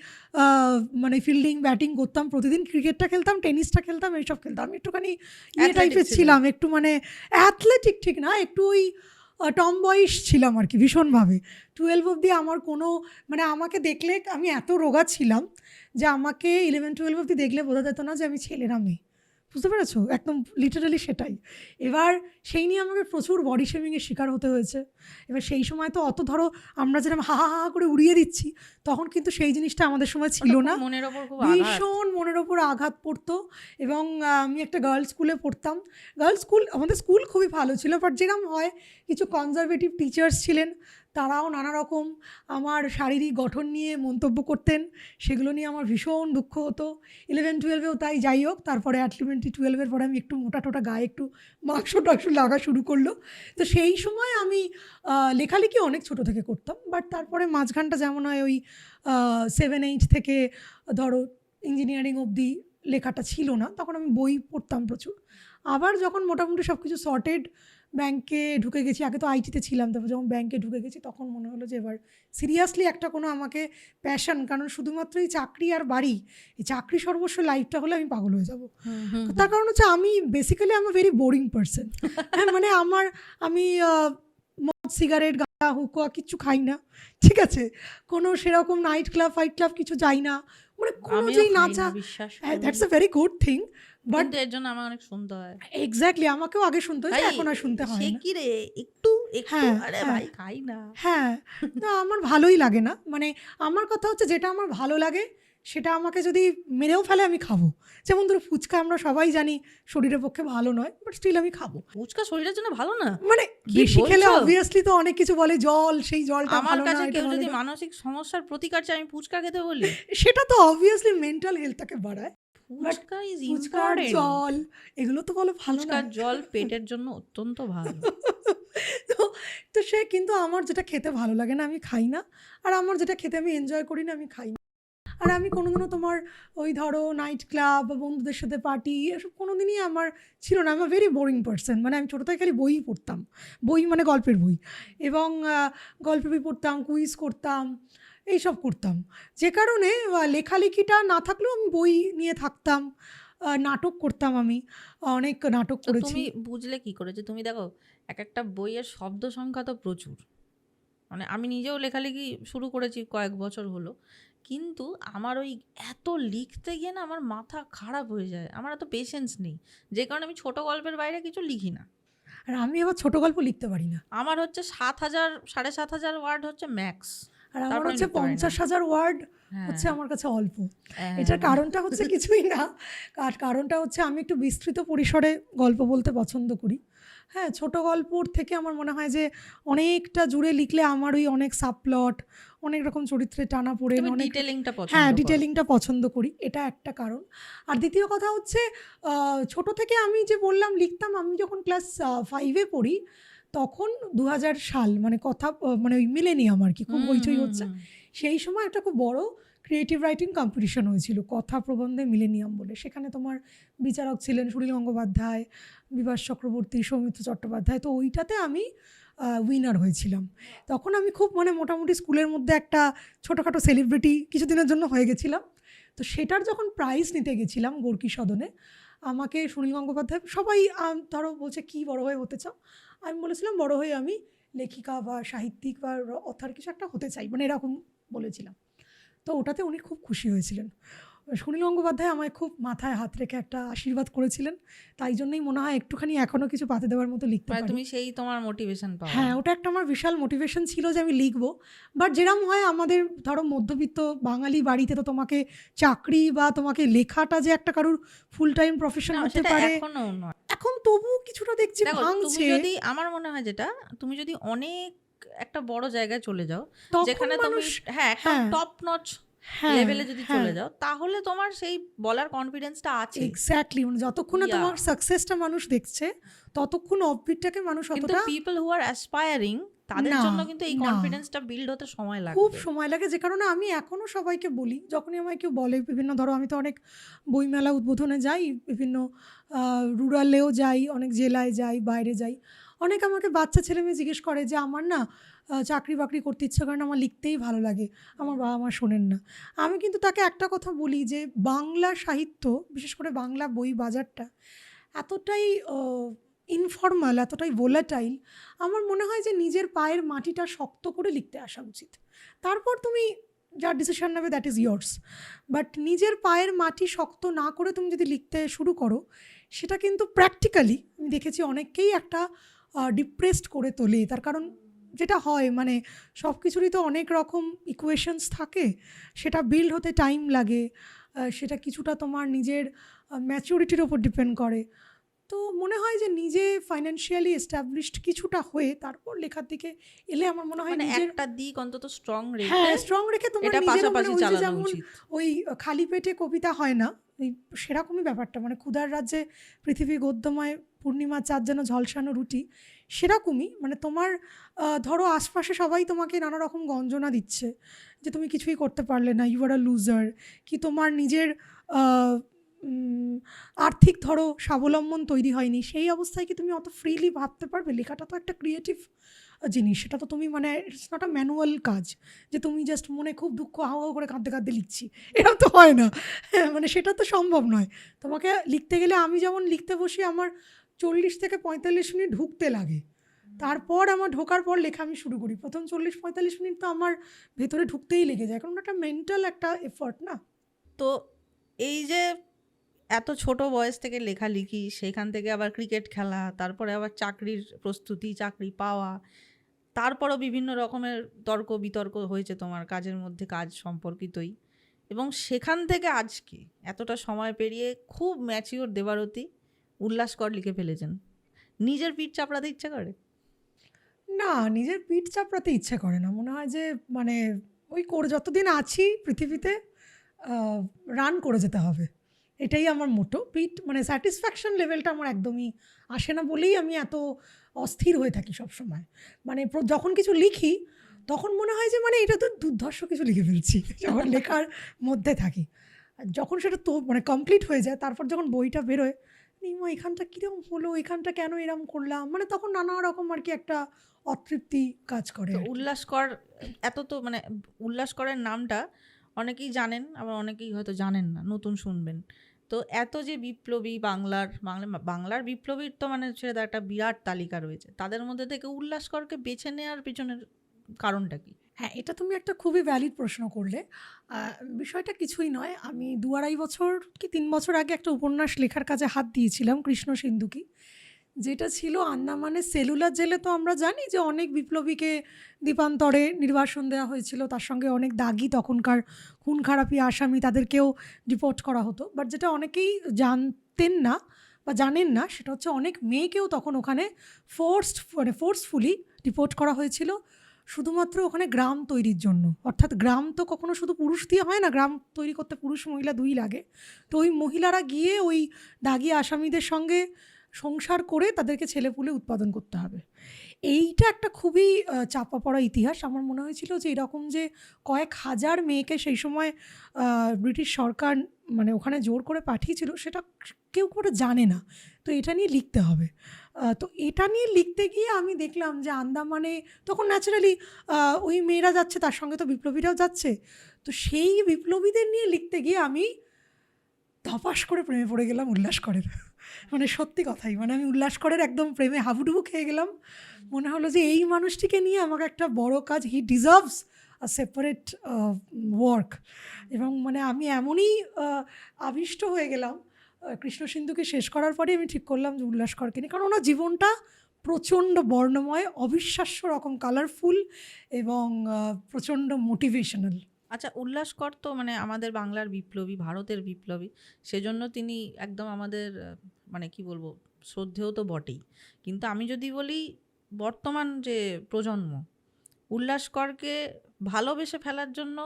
মানে ফিল্ডিং ব্যাটিং করতাম প্রতিদিন, ক্রিকেটটা খেলতাম, টেনিসটা খেলতাম, এইসব খেলতাম। আমি একটুখানি ইয়ে টাইপের ছিলাম, একটু মানে অ্যাথলেটিক ঠিক না, একটু ওই টম বয়স ছিলাম আর কি ভীষণভাবে। 12 অব্দি আমার কোনো, মানে আমাকে দেখলে, আমি এত রোগা ছিলাম যে আমাকে 11-12 অব্দি দেখলে বোঝা যেত না যে আমি ছেলে না মেয়ে, বুঝতে পেরেছো, একদম লিটারালি সেটাই। এবার সেই নিয়ে আমাকে প্রচুর বডি শেমিংয়ের শিকার হতে হয়েছে। এবার সেই সময় তো অত ধরো আমরা যেরকম হা হা হা করে উড়িয়ে দিচ্ছি, তখন কিন্তু সেই জিনিসটা আমাদের সময় ছিল না, ভীষণ মনের ওপর আঘাত পড়তো। এবং আমি একটা গার্লস স্কুলে পড়তাম, গার্লস স্কুল, আমাদের স্কুল খুবই ভালো ছিল, বাট যেরকম হয় কিছু কনজারভেটিভ টিচার্স ছিলেন, তারাও নানা রকম আমার শারীরিক গঠন নিয়ে মন্তব্য করতেন, সেগুলো নিয়ে আমার ভীষণ দুঃখ হতো। 11-12এও তাই, যাই হোক, তারপরে আলটিমেটলি 12-এর পরে আমি একটু মোটা টোটা গায়ে একটু মাংস টাংস লাগা শুরু করলো। তো সেই সময় আমি লেখালেখি অনেক ছোট থেকে করতাম, বাট তারপরে মাঝখানটা যেমন হয় ওই 7-8 থেকে ধরো ইঞ্জিনিয়ারিং অবধি লেখাটা ছিল না, তখন আমি বই পড়তাম প্রচুর। আবার যখন মোটামুটি সব কিছু সর্টেড, ব্যাংকে ঢুকে গেছি, আগে তো আইটিতে ছিলাম, তারপর যখন ব্যাংকে ঢুকে গেছি তখন মনে হলো যে এবার সিরিয়াসলি একটা কোনো আমাকে প্যাশন, কারণ শুধুমাত্র এই চাকরি আর বাড়ি, এই চাকরি সর্বস্ব লাইফটা হলে আমি পাগল হয়ে যাব। তার কারণ হচ্ছে আমি basically I am very boring person. হ্যাঁ, মানে আমি মদ, সিগারেট, গাঁজা, হুক্কা কিচ্ছু খাই না, ঠিক আছে, কোনো সেরকম নাইট ক্লাব ফাইট ক্লাব কিছু যাই না, মানে কোনো যেই নাচা, that's a very good thing, but এর জন্য আমার অনেক শুনতে হয়। এক্স্যাক্টলি, আমাকেও আগে শুনতে হয়, এখন আর শুনতে হয় না। কি রে, একটু আরে ভাই খাই না। হ্যাঁ, না আমার ভালোই লাগে না, মানে আমার কথা হচ্ছে যেটা আমার ভালো লাগে সেটা আমাকে যদি মেরেও ফেলে আমি খাবো। যেমন ধরো ফুচকা, আমরা সবাই জানি শরীরের পক্ষে ভালো নয়, বাট স্টিল আমি খাবো। ফুচকা শরীরের জন্য ভালো না, মানে বেশি খেলে অবভিয়াসলি তো অনেক কিছু বলে, জল, সেই জলটা আমার কাছে কেউ যদি মানসিক সমস্যার প্রতিকার চাই আমি ফুচকা খেতে বলি, সেটা তো অবভিয়াসলি মেন্টাল হেলথটাকে বাড়ায়। ফুচকা ইজ ইম্পর্টেন্ট, জল এগুলো তো বলো ভালো না, জল পেটের জন্য অত্যন্ত ভালো। তো সে কিন্তু আমার যেটা খেতে ভালো লাগে না আমি খাই না, আর আমার যেটা খেতে আমি এনজয় করি না আমি খাই না। আর আমি কোনোদিনও তোমার ওই ধরো নাইট ক্লাব বা বন্ধুদের সাথে পার্টি এসব কোনোদিনই আমার ছিল না। আমি ভেরি বোরিং পার্সন, মানে আমি ছোটো থেকে খালি বই পড়তাম, বই মানে গল্পের বই, এবং গল্পের বই পড়তাম, কুইজ করতাম, এইসব করতাম, যে কারণে লেখালেখিটা না থাকলেও আমি বই নিয়ে থাকতাম। নাটক করতাম, আমি অনেক নাটক তো করেছি। তুমি বুঝলে কি করে যে তুমি দেখো এক একটা বইয়ের শব্দ সংখ্যা তো প্রচুর, মানে আমি নিজেও লেখালেখি শুরু করেছি কয়েক বছর হলো, কিন্তু আমার ওই এত লিখতে গিয়ে না আমার মাথা খারাপ হয়ে যায়, আমার এত পেশেন্স নেই, যে কারণে আমি ছোট গল্পের বাইরে কিছু লিখি না। আর আমি আবার ছোট গল্প লিখতে পারি না। আমার হচ্ছে 7,000 7,500 ওয়ার্ড হচ্ছে ম্যাক্স। আর আমার তারপর আমি হচ্ছে লিখতে পারি না। 50,000 ওয়ার্ড হ্যাঁ হচ্ছে আমার কাছে অল্প। হ্যাঁ, এটার কারণটা হচ্ছে কিছুই না, কারণটা হচ্ছে আমি একটু বিস্তৃত পরিসরে গল্প বলতে পছন্দ করি। হ্যাঁ, ছোট গল্পর থেকে আমার মনে হয় যে অনেকটা জুড়ে লিখলে আমার ওই অনেক সাবপ্লট, অনেক রকম চরিত্রে টানা পড়ে তুমি অনেক, ডিটেলিংটা পছন্দ হ্যাঁ করো। ডিটেলিংটা পছন্দ করি, এটা একটা কারণ। আর দ্বিতীয় কথা হচ্ছে ছোট থেকে আমি যে বললাম লিখতাম, আমি যখন ক্লাস 5-এ পড়ি তখন 2000 সাল, মানে কথা মানে ওই মিলেনিয়াম আর কি, খুব হইচই হচ্ছে সেই সময় একটা খুব বড় ক্রিয়েটিভ রাইটিং কম্পিটিশন হয়েছিল, কথা প্রবন্ধে মিলেনিয়াম বলে। সেখানে তোমার বিচারক ছিলেন সুনীল গঙ্গোপাধ্যায়, বিভাস চক্রবর্তী, সৌমিত্র চট্টোপাধ্যায়। তো ওইটাতে আমি উইনার হয়েছিলাম। তখন আমি খুব মানে মোটামুটি স্কুলের মধ্যে একটা ছোটোখাটো সেলিব্রিটি কিছুদিনের জন্য হয়ে গেছিলাম। তো সেটার যখন প্রাইজ নিতে গেছিলাম গোর্কি সদনে, আমাকে সুনীল গঙ্গোপাধ্যায় সবাই ধরো বলছে কি বড় হয়ে হতে চাও, আমি বলেছিলাম বড় হয়ে আমি লেখিকা বা সাহিত্যিক বা অথার কিছু একটা হতে চাই, মানে এরকম বলেছিলাম। তো ওটাতে উনি খুব খুশি হয়েছিলেন। সুনীল গঙ্গোপাধ্যায় আমায় খুব মাথায় হাত রেখে একটা আশীর্বাদ করেছিলেন, তাই জন্যই মনে হয় একটুখানি এখনও কিছু পাতে দেওয়ার মতো লিখতে পারি। তুমি সেই তোমার মোটিভেশন পাও। হ্যাঁ, ওটা একটা আমার বিশাল মোটিভেশন ছিল যে আমি লিখবো। বাট যেরকম হয় আমাদের ধরো মধ্যবিত্ত বাঙালি বাড়িতে, তো তোমাকে চাকরি বা তোমাকে লেখাটা যে একটা কারুর ফুল টাইম প্রফেশন হতে পারে এখনো নয়। এখন তবু কিছুটা দেখছি ভাঙছে। তুমি যদি, আমার মনে হয় যেটা, তুমি যদি অনেক একটা বড় জায়গায় চলে যাও যেখানে তুমি একদম টপ নচ লেভেলে যদি চলে যাও, তাহলে তোমার সেই বলার কনফিডেন্সটা আছে। এক্স্যাক্টলি, মানে যতক্ষণ না তোমার সাকসেসটা মানুষ দেখছে ততক্ষণ অফবিটটাকে মানুষ অতটা, কিন্তু পিপল হু আর অ্যাসপায়ারিং তাদের জন্য কিন্তু এই কনফিডেন্সটা বিল্ড হতে সময় লাগে, খুব সময় লাগে। যে কারণে আমি এখনও সবাইকে বলি, যখনই আমায় কেউ বলে বিভিন্ন, ধরো আমি তো অনেক বইমেলা উদ্বোধনে যাই, বিভিন্ন রুরালেও যাই, অনেক জেলায় যাই, বাইরে যাই, অনেক আমাকে বাচ্চা ছেলে মেয়ে জিজ্ঞেস করে যে আমার না চাকরি বাকরি করতে ইচ্ছে করে না, আমার লিখতেই ভালো লাগে, আমার বাবা মা শোনেন না। আমি কিন্তু তাকে একটা কথা বলি যে বাংলা সাহিত্য, বিশেষ করে বাংলা বই বাজারটা এতটাই ইনফর্মাল, এতটাই ভোলাটাইল, আমার মনে হয় যে নিজের পায়ের মাটিটা শক্ত করে লিখতে আসা উচিত। তারপর তুমি যার ডিসিশন নেবে দ্যাট ইজ ইয়ার্স, বাট নিজের পায়ের মাটি শক্ত না করে তুমি যদি লিখতে শুরু করো, সেটা কিন্তু প্র্যাকটিক্যালি আমি দেখেছি অনেককেই একটা ডিপ্রেসড করে তোলে। তার কারণ যেটা হয়, মানে সব কিছুরই তো অনেক রকম ইকুয়েশনস থাকে, সেটা বিল্ড হতে টাইম লাগে, সেটা কিছুটা তোমার নিজের ম্যাচুরিটির ওপর ডিপেন্ড করে। তো মনে হয় যে নিজে ফাইন্যান্সিয়ালি এস্টাবলিশড কিছুটা হয়ে তারপর লেখার দিকে এলে আমার মনে হয় নিজের একটা দিক অন্তত স্ট্রং রেখে, হ্যাঁ স্ট্রং রেখে তোমার নিজের, পাশাপাশি চালানো উচিত। ওই খালি পেটে কবিতা হয় না, ওই সেরকমই ব্যাপারটা, মানে ক্ষুধার রাজ্যে পৃথিবী গদ্যময়, পূর্ণিমা চাঁদ যেন ঝলসানো রুটি, সেরকমই। মানে তোমার ধরো আশপাশে সবাই তোমাকে নানা রকম গঞ্জনা দিচ্ছে যে তুমি কিছুই করতে পারলে না, ইউ আর আ লুজার, কি তোমার নিজের আর্থিক ধরো স্বাবলম্বন তৈরি হয়নি, সেই অবস্থায় কি তুমি অত ফ্রিলি ভাবতে পারবে? লেখাটা তো একটা ক্রিয়েটিভ জিনিস, সেটা তো তুমি মানে ইটস নট আ ম্যানুয়াল কাজ যে তুমি জাস্ট মনে খুব দুঃখ হাও হাও করে কাঁদতে কাঁদতে লিখছি, এরকম তো হয় না। হ্যাঁ, মানে সেটা তো সম্ভব নয়। তোমাকে লিখতে গেলে, আমি যেমন লিখতে বসি আমার 40 থেকে 45 মিনিট ঢুকতে লাগে, তারপর আমার ঢোকার পর লেখা আমি শুরু করি। প্রথম 40-45 মিনিট তো আমার ভেতরে ঢুকতেই লেগে যায়, কারণ একটা মেন্টাল একটা এফর্ট না। তো এই যে এত ছোট বয়স থেকে লেখালেখি, সেখান থেকে আবার ক্রিকেট খেলা, তারপরে আবার চাকরির প্রস্তুতি, চাকরি পাওয়া, তারপরও বিভিন্ন রকমের তর্ক বিতর্ক হয়েছে তোমার কাজের মধ্যে, কাজ সম্পর্কিতই, এবং সেখান থেকে আজকে এতটা সময় পেরিয়ে খুব ম্যাচিওর দেবারতী উল্লাসকর লিখে ফেলেছেন। নিজের পিঠ চাপড়াতে ইচ্ছে করে না, নিজের পিঠ চাপড়াতে ইচ্ছে করে না। মনে হয় যে মানে ওই যতদিন আছি পৃথিবীতে রান করে যেতে হবে, এটাই আমার মোটো। পিঠ মানে স্যাটিসফ্যাকশন লেভেলটা আমার একদমই আসে না বলেই আমি এত অস্থির হয়ে থাকি সবসময়। মানে যখন কিছু লিখি তখন মনে হয় যে মানে এটা তো দুর্ধর্ষ কিছু লিখে ফেলছি যখন লেখার মধ্যে থাকি। যখন সেটা তো মানে কমপ্লিট হয়ে যায়, তারপর যখন বইটা বেরোয়, নিমা এখানটা কীরকম হলো, এখানটা কেন এরম করলাম, মানে তখন নানা রকম আর কি একটা অতৃপ্তি কাজ করে। উল্লাসকর এত তো মানে উল্লাসকরের নামটা অনেকেই জানেন, আবার অনেকেই হয়তো জানেন না, নতুন শুনবেন। তো এত যে বিপ্লবী বাংলার বিপ্লবীর তো মানে সেটা একটা বিরাট তালিকা রয়েছে, তাদের মধ্যে থেকে উল্লাস করকে বেছে নেওয়ার পিছনের কারণটা কি? হ্যাঁ, এটা তুমি একটা খুবই ভ্যালিড প্রশ্ন করলে। বিষয়টা কিছুই নয়, আমি 2-2.5 বছর কি 3 বছর আগে একটা উপন্যাস লেখার কাজে হাত দিয়েছিলাম, কৃষ্ণ সিন্ধুকি, যেটা ছিল আন্দামানের সেলুলার জেলে। তো আমরা জানি যে অনেক বিপ্লবীকে দ্বীপান্তরে নির্বাসন দেওয়া হয়েছিল, তার সঙ্গে অনেক দাগি তখনকার খুন খারাপি আসামি তাদেরকেও ডিপোর্ট করা হতো। বাট যেটা অনেকেই জানতেন না বা জানেন না, সেটা হচ্ছে অনেক মেয়েকেও তখন ওখানে ফোর্সফুলি ডিপোর্ট করা হয়েছিল, শুধুমাত্র ওখানে গ্রাম তৈরির জন্য। অর্থাৎ গ্রাম তো কখনো শুধু পুরুষ দিয়ে হয় না, গ্রাম তৈরি করতে পুরুষ মহিলা দুই লাগে। তো ওই মহিলারা গিয়ে ওই দাগি আসামিদের সঙ্গে সংসার করে তাদেরকে ছেলেপুলে উৎপাদন করতে হবে। এইটা একটা খুবই চাপা পড়া ইতিহাস। আমার মনে হয়েছিল যে এরকম যে কয়েক হাজার মেয়েকে সেই সময় ব্রিটিশ সরকার মানে ওখানে জোর করে পাঠিয়েছিল, সেটা কেউ করে জানে না। তো এটা নিয়ে লিখতে হবে। তো এটা নিয়ে লিখতে গিয়ে আমি দেখলাম যে আন্দামানে তখন ন্যাচারালি ওই মেয়েরা যাচ্ছে, তার সঙ্গে তো বিপ্লবীরাও যাচ্ছে। তো সেই বিপ্লবীদের নিয়ে লিখতে গিয়ে আমি ধপাস করে প্রেমে পড়ে গেলাম উল্লাসকরের। মানে সত্যি কথাই, মানে আমি উল্লাসকরের একদম প্রেমে হাবুডুবু খেয়ে গেলাম। মনে হলো যে এই মানুষটিকে নিয়ে আমাকে একটা বড় কাজ, হি ডিজার্ভস আ সেপারেট ওয়ার্ক। এবং মানে আমি এমনই আবিষ্ট হয়ে গেলাম কৃষ্ণ সিন্ধুকে শেষ করার পরে আমি ঠিক করলাম যে উল্লাসকরকে নিয়ে, কারণ ওনার জীবনটা প্রচণ্ড বর্ণময়, অবিশ্বাস্য রকম কালারফুল এবং প্রচণ্ড মোটিভেশনাল। আচ্ছা, উল্লাসকর তো মানে আমাদের বাংলার বিপ্লবী, ভারতের বিপ্লবী, সেজন্য তিনি একদম আমাদের মানে কি বলবো, শ্রদ্ধেয় তো বটেই। কিন্তু আমি যদি বলি বর্তমান যে প্রজন্ম উল্লাসকরকে ভালোবেসে ফেলার জন্য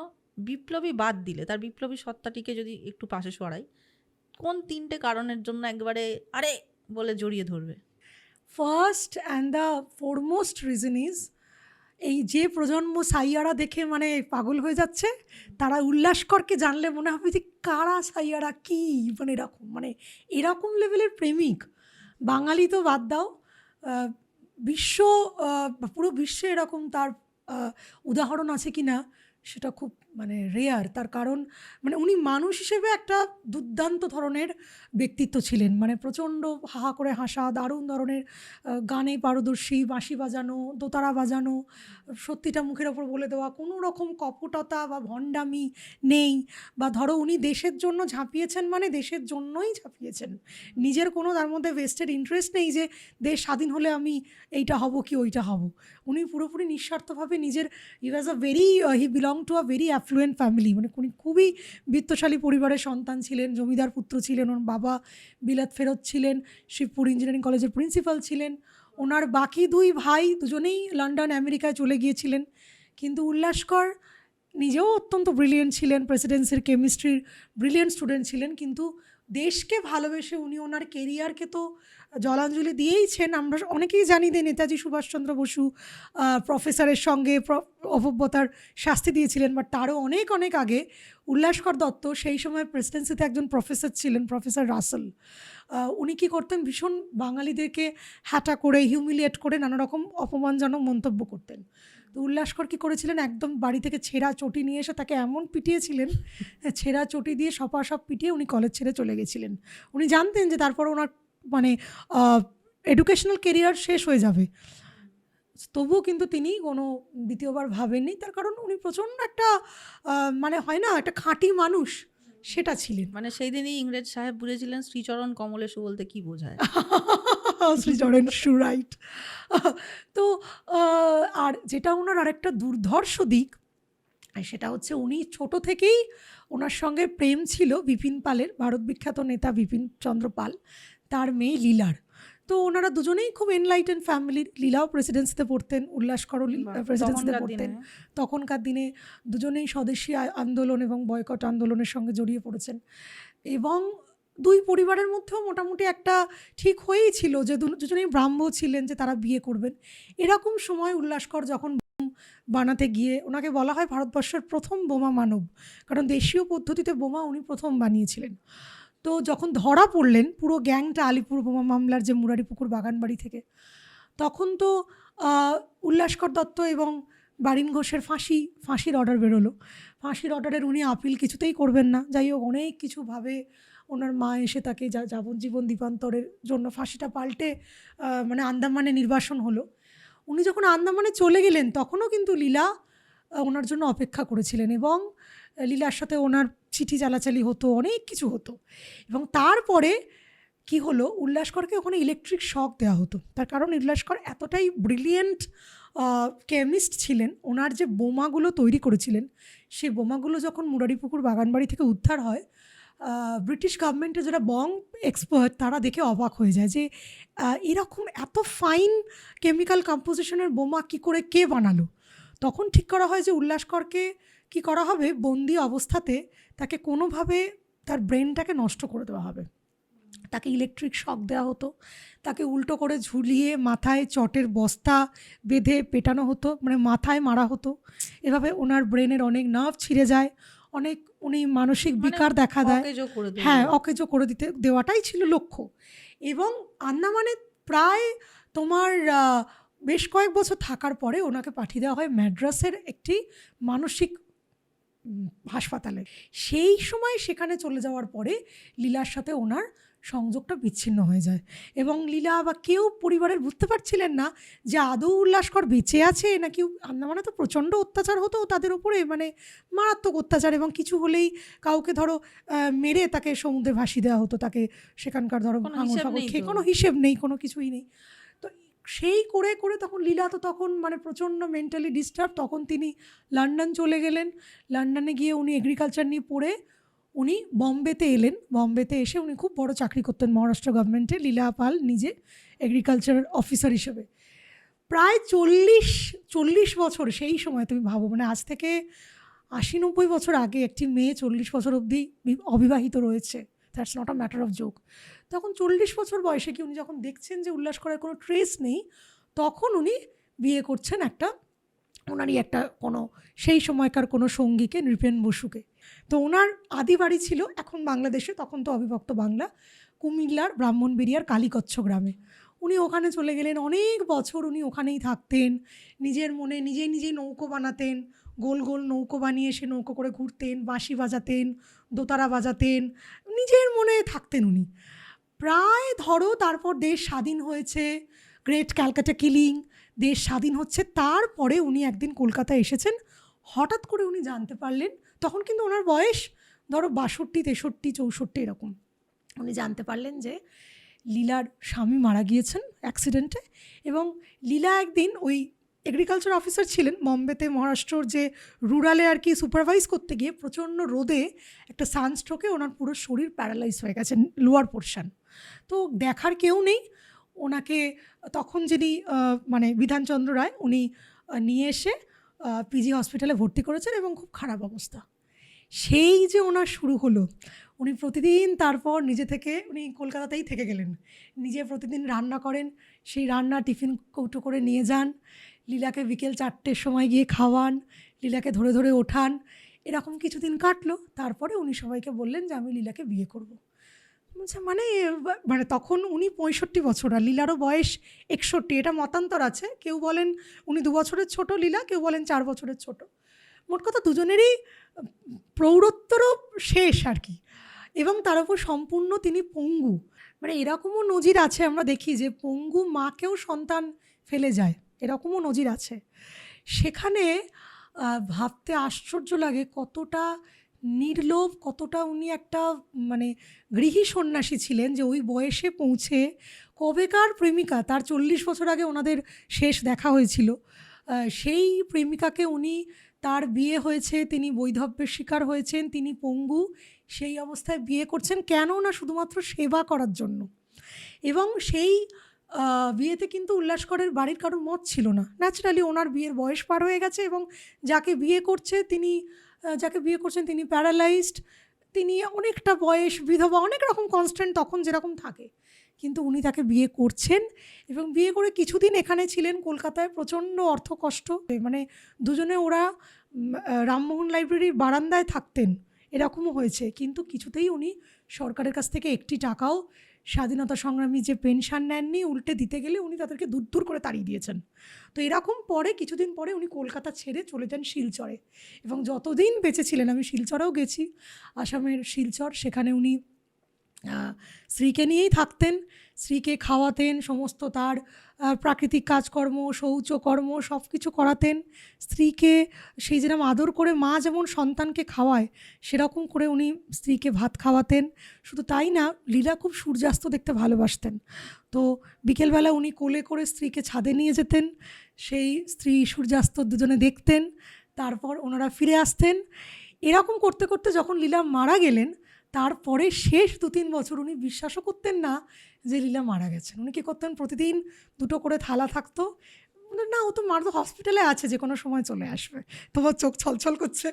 বিপ্লবী বাদ দিলে, তার বিপ্লবী সত্তাটিকে যদি একটু পাশে সরাই, কোন 3টে কারণের জন্য একবারে আরে বলে জড়িয়ে ধরবে? First and the foremost reason is, এই যে প্রজন্ম সাইয়ারা দেখে মানে পাগল হয়ে যাচ্ছে, তারা উল্লাসকরকে জানলে মনে হবে যে কারা সাইয়ারা, কী মানে এরকম, মানে এরকম লেভেলের প্রেমিক। বাঙালি তো বাদ দাও, বিশ্ব পুরো বিশ্বে এরকম তার উদাহরণ আছে কি না সেটা খুব মানে রেয়ার। তার কারণ মানে উনি মানুষ হিসেবে একটা দুর্দান্ত ধরনের ব্যক্তিত্ব ছিলেন, মানে প্রচণ্ড হাহা করে হাসা, দারুণ ধরনের গানে পারদর্শী, বাঁশি বাজানো, দোতারা বাজানো, সত্যিটা মুখের ওপর বলে দেওয়া, কোনো রকম কপটতা বা ভণ্ডামি নেই। বা ধরো উনি দেশের জন্য ঝাঁপিয়েছেন মানে দেশের জন্যই ঝাঁপিয়েছেন, নিজের কোনো তার মধ্যে ভেস্টেড ইন্টারেস্ট নেই যে দেশ স্বাধীন হলে আমি এইটা হব কি ওইটা হব। উনি পুরোপুরি নিঃস্বার্থভাবে নিজের, he belong to a very affluent family, মানে উনি খুবই বিত্তশালী পরিবারের সন্তান ছিলেন, জমিদার পুত্র ছিলেন। ওর বাবা বিলাত ফেরত ছিলেন, শিবপুর ইঞ্জিনিয়ারিং কলেজের প্রিন্সিপাল ছিলেন। ওনার বাকি 2 ভাই দুজনেই লন্ডন আমেরিকায় চলে গিয়েছিলেন। কিন্তু উল্লাসকর নিজেও অত্যন্ত ব্রিলিয়েন্ট ছিলেন, প্রেসিডেন্সির কেমিস্ট্রির ব্রিলিয়েন্ট স্টুডেন্ট ছিলেন, কিন্তু দেশকে ভালোবেসে উনি ওনার কেরিয়ারকে তো জলাঞ্জলি দিয়েইছেন। আমরা অনেকেই জানি যে নেতাজি সুভাষচন্দ্র বসু প্রফেসরের সঙ্গে অভব্যতার শাস্তি দিয়েছিলেন, বাট তারও অনেক অনেক আগে উল্লাসকর দত্ত সেই সময় প্রেসিডেন্সিতে একজন প্রফেসর ছিলেন, প্রফেসর রাসেল। উনি কী করতেন, ভীষণ বাঙালিদেরকে হ্যাটা করে, হিউমিলিয়েট করে নানা রকম অপমানজনক মন্তব্য করতেন। তো উল্লাসকর কী করেছিলেন, একদম বাড়ি থেকে ছেঁড়া চটি নিয়ে এসে তাকে এমন পিটিয়েছিলেন, ছেঁড়া চটি দিয়ে সব পিটিয়ে উনি কলেজ ছেড়ে চলে গেছিলেন। উনি জানতেন যে তারপর ওনার মানে এডুকেশনাল কেরিয়ার শেষ হয়ে যাবে, তবুও কিন্তু তিনি কোনো দ্বিতীয়বার ভাবেননি। তার কারণ উনি প্রচণ্ড একটা মানে হয় না একটা খাঁটি মানুষ, সেটা ছিলেন। মানে সেই দিনই ইংরেজ সাহেব বুঝেছিলেন শ্রীচরণ কমলেশু বলতে কি বোঝায়। শ্রীচরণ শু, রাইট। তো আর যেটা ওনার আরেকটা দুর্ধর্ষ দিক, সেটা হচ্ছে উনি ছোট থেকেই ওনার সঙ্গে প্রেম ছিল বিপিন পালের, ভারত বিখ্যাত নেতা বিপিন চন্দ্র পাল, তার মেয়ে লীলার। তো ওনারা দুজনেই খুব এনলাইটেন ফ্যামিলির। লীলাও প্রেসিডেন্সিতে পড়তেন, উল্লাসকরও প্রেসিডেন্সিতে পড়তেন। তখনকার দিনে দুজনেই স্বদেশী আন্দোলন এবং বয়কট আন্দোলনের সঙ্গে জড়িয়ে পড়েছেন। এবং 2 পরিবারের মধ্যেও মোটামুটি একটা ঠিক হয়েই ছিল যে দুজনেই ব্রাহ্ম ছিলেন, যে তারা বিয়ে করবেন। এরকম সময় উল্লাসকর যখন বানাতে গিয়ে, ওনাকে বলা হয় ভারতবর্ষের প্রথম বোমা মানব, কারণ দেশীয় পদ্ধতিতে বোমা উনি প্রথম বানিয়েছিলেন। তো যখন ধরা পড়লেন পুরো গ্যাংটা আলিপুর বোমা মামলার, যে মুরারিপুকুর বাগানবাড়ি থেকে, তখন তো উল্লাসকর দত্ত এবং বারিন ঘোষের ফাঁসির অর্ডার বেরোলো। ফাঁসির অর্ডারের উনি আপিল কিছুতেই করবেন না। যাই হোক, অনেক কিছুভাবে ওনার মা এসে তাকে যাবজ্জীবন দ্বীপান্তরের জন্য ফাঁসিটা পাল্টে মানে আন্দামানে নির্বাসন হলো। উনি যখন আন্দামানে চলে গেলেন তখনও কিন্তু লীলা ওনার জন্য অপেক্ষা করেছিলেন, এবং লীলার সাথে ওনার চিঠি চালাচালি হতো, অনেক কিছু হতো। এবং তারপরে কি হলো, উল্লাসকরকে ওখানে ইলেকট্রিক শক দেওয়া হতো। তার কারণ উল্লাসকর এতটাই ব্রিলিয়েন্ট কেমিস্ট ছিলেন, ওনার যে বোমাগুলো তৈরি করেছিলেন সেই বোমাগুলো যখন মুরারিপুকুর বাগানবাড়ি থেকে উদ্ধার হয়, ব্রিটিশ গভর্নমেন্টের যারা বম্ব এক্সপার্ট তারা দেখে অবাক হয়ে যায় যে এরকম এত ফাইন কেমিক্যাল কম্পোজিশনের বোমা কী করে কে বানালো। তখন ঠিক করা হয় যে উল্লাসকরকে কি করা হবে, বন্দি অবস্থাতে তাকে কোনোভাবে তার ব্রেনটাকে নষ্ট করে দেওয়া হবে। তাকে ইলেকট্রিক শক দেওয়া হতো, তাকে উল্টো করে ঝুলিয়ে মাথায় চটের বস্তা বেঁধে পেটানো হতো, মানে মাথায় মারা হতো। এভাবে ওনার ব্রেনের অনেক নার্ভ ছিঁড়ে যায়, অনেক উনি মানসিক বিকার দেখা দেয়। হ্যাঁ, অকেজো করে দেওয়াটাই ছিল লক্ষ্য। এবং আন্দামানে প্রায় তোমার বেশ কয়েক বছর থাকার পরে ওনাকে পাঠিয়ে দেওয়া হয় ম্যাড্রাসের একটি মানসিক হাসপাতালে। সেই সময় সেখানে চলে যাওয়ার পরে লীলার সাথে ওনার সংযোগটা বিচ্ছিন্ন হয়ে যায়, এবং লীলা বা কেউ পরিবারের বুঝতে পারছিলেন না যে আদৌ উল্লাসকর বেঁচে আছে নাকি। আন্দামানে তো প্রচণ্ড অত্যাচার হতো তাদের উপরে, মানে মারাত্মক অত্যাচার, এবং কিছু হলেই কাউকে ধরো মেরে তাকে সমুদ্রে ভাসিয়ে দেওয়া হতো, তাকে সেখানকার ধরো খেয়ে কোনো হিসেব নেই, কোনো কিছুই নেই। তো সেই করে করে তখন লীলা তো তখন মানে প্রচণ্ড মেন্টালি ডিস্টার্ব। তখন তিনি লন্ডন চলে গেলেন। লন্ডনে গিয়ে উনি এগ্রিকালচার নিয়ে পড়ে উনি বম্বেতে এলেন। বম্বেতে এসে উনি খুব বড় চাকরি করতেন মহারাষ্ট্র গভর্নমেন্টে, লীলা পাল নিজে এগ্রিকালচার অফিসার হিসেবে। প্রায় 40 বছর সেই সময়, তুমি ভাবো, মানে আজ থেকে 80-90 বছর আগে একটি মেয়ে 40 বছর অবধি অবিবাহিত রয়েছে, that's not a matter of joke. তখন 40 বছর বয়সে কি উনি যখন দেখছেন যে উল্লাসকরের কোনো ট্রেস নেই, তখন উনি বিয়ে করছেন ওনারই একটা কোনো সেই সময়কার কোনো সঙ্গীকে, নৃপেন বসুকে। তো ওনার আদি বাড়ি ছিল এখন বাংলাদেশে, তখন তো অবিভক্ত বাংলা, কুমিল্লার ব্রাহ্মণবেড়িয়ার কালীকচ্ছ গ্রামে। উনি ওখানে চলে গেলেন, অনেক বছর উনি ওখানেই থাকতেন। নিজের মনে নিজেই নৌকো বানাতেন, গোল গোল নৌকো বানিয়ে সে নৌকো করে ঘুরতেন, বাঁশি বাজাতেন, দোতারা বাজাতেন, নিজের মনে থাকতেন উনি। প্রায় ধরো তারপর দেশ স্বাধীন হয়েছে, গ্রেট ক্যালকাটা কিলিং, দেশ স্বাধীন হচ্ছে, তারপরে উনি একদিন কলকাতায় এসেছেন। হঠাৎ করে উনি জানতে পারলেন, তখন কিন্তু ওনার বয়স ধরো 62, 63, 64 এরকম। উনি জানতে পারলেন যে লীলার স্বামী মারা গিয়েছেন অ্যাক্সিডেন্টে। এবং লীলা একদিন ওই এগ্রিকালচার অফিসার ছিলেন বম্বেতে, মহারাষ্ট্রর যে রুরালে আর কি সুপারভাইজ করতে গিয়ে প্রচণ্ড রোদে একটা সানস্ট্রোকে ওনার পুরো শরীর প্যারালাইজ হয়ে গেছে, লোয়ার পোর্শন। তো দেখার কেউ নেই ওনাকে। তখন যিনি মানে বিধানচন্দ্র রায়, উনি নিয়ে এসে পিজি হসপিটালে ভর্তি করেছেন, এবং খুব খারাপ অবস্থা। সেই যে ওনার শুরু হলো, উনি প্রতিদিন তারপর নিজে থেকে, উনি কলকাতাতেই থেকে গেলেন, নিজে প্রতিদিন রান্না করেন, সেই রান্না টিফিন কৌটো করে নিয়ে যান, লীলাকে বিকেল 4টের সময় গিয়ে খাওয়ান, লীলাকে ধরে ধরে ওঠান। এরকম কিছুদিন কাটলো। তারপরে উনি সবাইকে বললেন যে আমি লীলাকে বিয়ে করব। মানে তখন উনি 65 বছর, আর লীলারও বয়স 61, এটা মতান্তর আছে। কেউ বলেন উনি 2 বছরের ছোট লীলা, কেউ বলেন 4 বছরের ছোট। মোট কথা দুজনেরই প্রৌঢ়ত্বরও শেষ আর কি। এবং তার উপর সম্পূর্ণ তিনি পঙ্গু, মানে এরকমও নজির আছে, আমরা দেখি যে পঙ্গু মাকেও সন্তান ফেলে যায়, এরকমও নজির আছে। সেখানে ভাবতে আশ্চর্য লাগে কতটা নির্লোভ, কতটা উনি একটা মানে গৃহী সন্ন্যাসী ছিলেন, যে ওই বয়সে পৌঁছে কবেকার প্রেমিকা, তার 40 বছর আগে ওনাদের শেষ দেখা হয়েছিল, সেই প্রেমিকাকে উনি, তার বিয়ে হয়েছে, তিনি বৈধব্যের শিকার হয়েছেন, তিনি পঙ্গু, সেই অবস্থায় বিয়ে করছেন কেন না শুধুমাত্র সেবা করার জন্য। এবং সেই বিয়েতে কিন্তু উল্লাসকরের বাড়ির কারোর মত ছিল না। ন্যাচারালি ওনার বিয়ের বয়স পার হয়ে গেছে, এবং যাকে বিয়ে করছেন তিনি প্যারালাইজড, তিনি অনেকটা বয়স, বিধবা, অনেক রকম কনস্ট্যান্ট তখন যেরকম থাকে। কিন্তু উনি তাকে বিয়ে করছেন, এবং বিয়ে করে কিছুদিন এখানে ছিলেন কলকাতায়, প্রচণ্ড অর্থকষ্ট, মানে দুজনে ওরা রামমোহন লাইব্রেরির বারান্দায় থাকতেন, এরকমও হয়েছে। কিন্তু কিছুতেই উনি সরকারের কাছ থেকে 1টি টাকাও স্বাধীনতা সংগ্রামী যে পেনশন নেননি, উল্টে দিতে গেলে উনি তাদেরকে দূর করে তাড়িয়ে দিয়েছেন। তো এরকম পরে কিছুদিন পরে উনি কলকাতা ছেড়ে চলে যান শিলচরে, এবং যতদিন বেঁচে ছিলেন, আমি শিলচরেও গেছি, আসামের শিলচর, সেখানে উনি স্ত্রীকে নিয়েই থাকতেন, স্ত্রীকে খাওয়াতেন, সমস্ত তার প্রাকৃতিক কাজকর্ম, শৌচকর্ম সব কিছু করাতেন। স্ত্রীকে সেই যেরকম আদর করে মা যেমন সন্তানকে খাওয়ায় সেরকম করে উনি স্ত্রীকে ভাত খাওয়াতেন। শুধু তাই না, লীলা খুব সূর্যাস্ত দেখতে ভালোবাসতেন। তো বিকেলবেলা উনি কোলে করে স্ত্রীকে ছাদে নিয়ে যেতেন, সেই স্ত্রী সূর্যাস্ত দুজনে দেখতেন, তারপর ওনারা ফিরে আসতেন। এরকম করতে করতে যখন লীলা মারা গেলেন, তারপরে শেষ 2-3 বছর উনি বিশ্বাসও করতেন না যে লীলা মারা গেছেন। উনি কী করতেন, প্রতিদিন 2টো করে থালা থাকতো, না ও তো মার তো হসপিটালে আছে, যে কোনো সময় চলে আসবে। তোমার চোখ ছলছল করছে।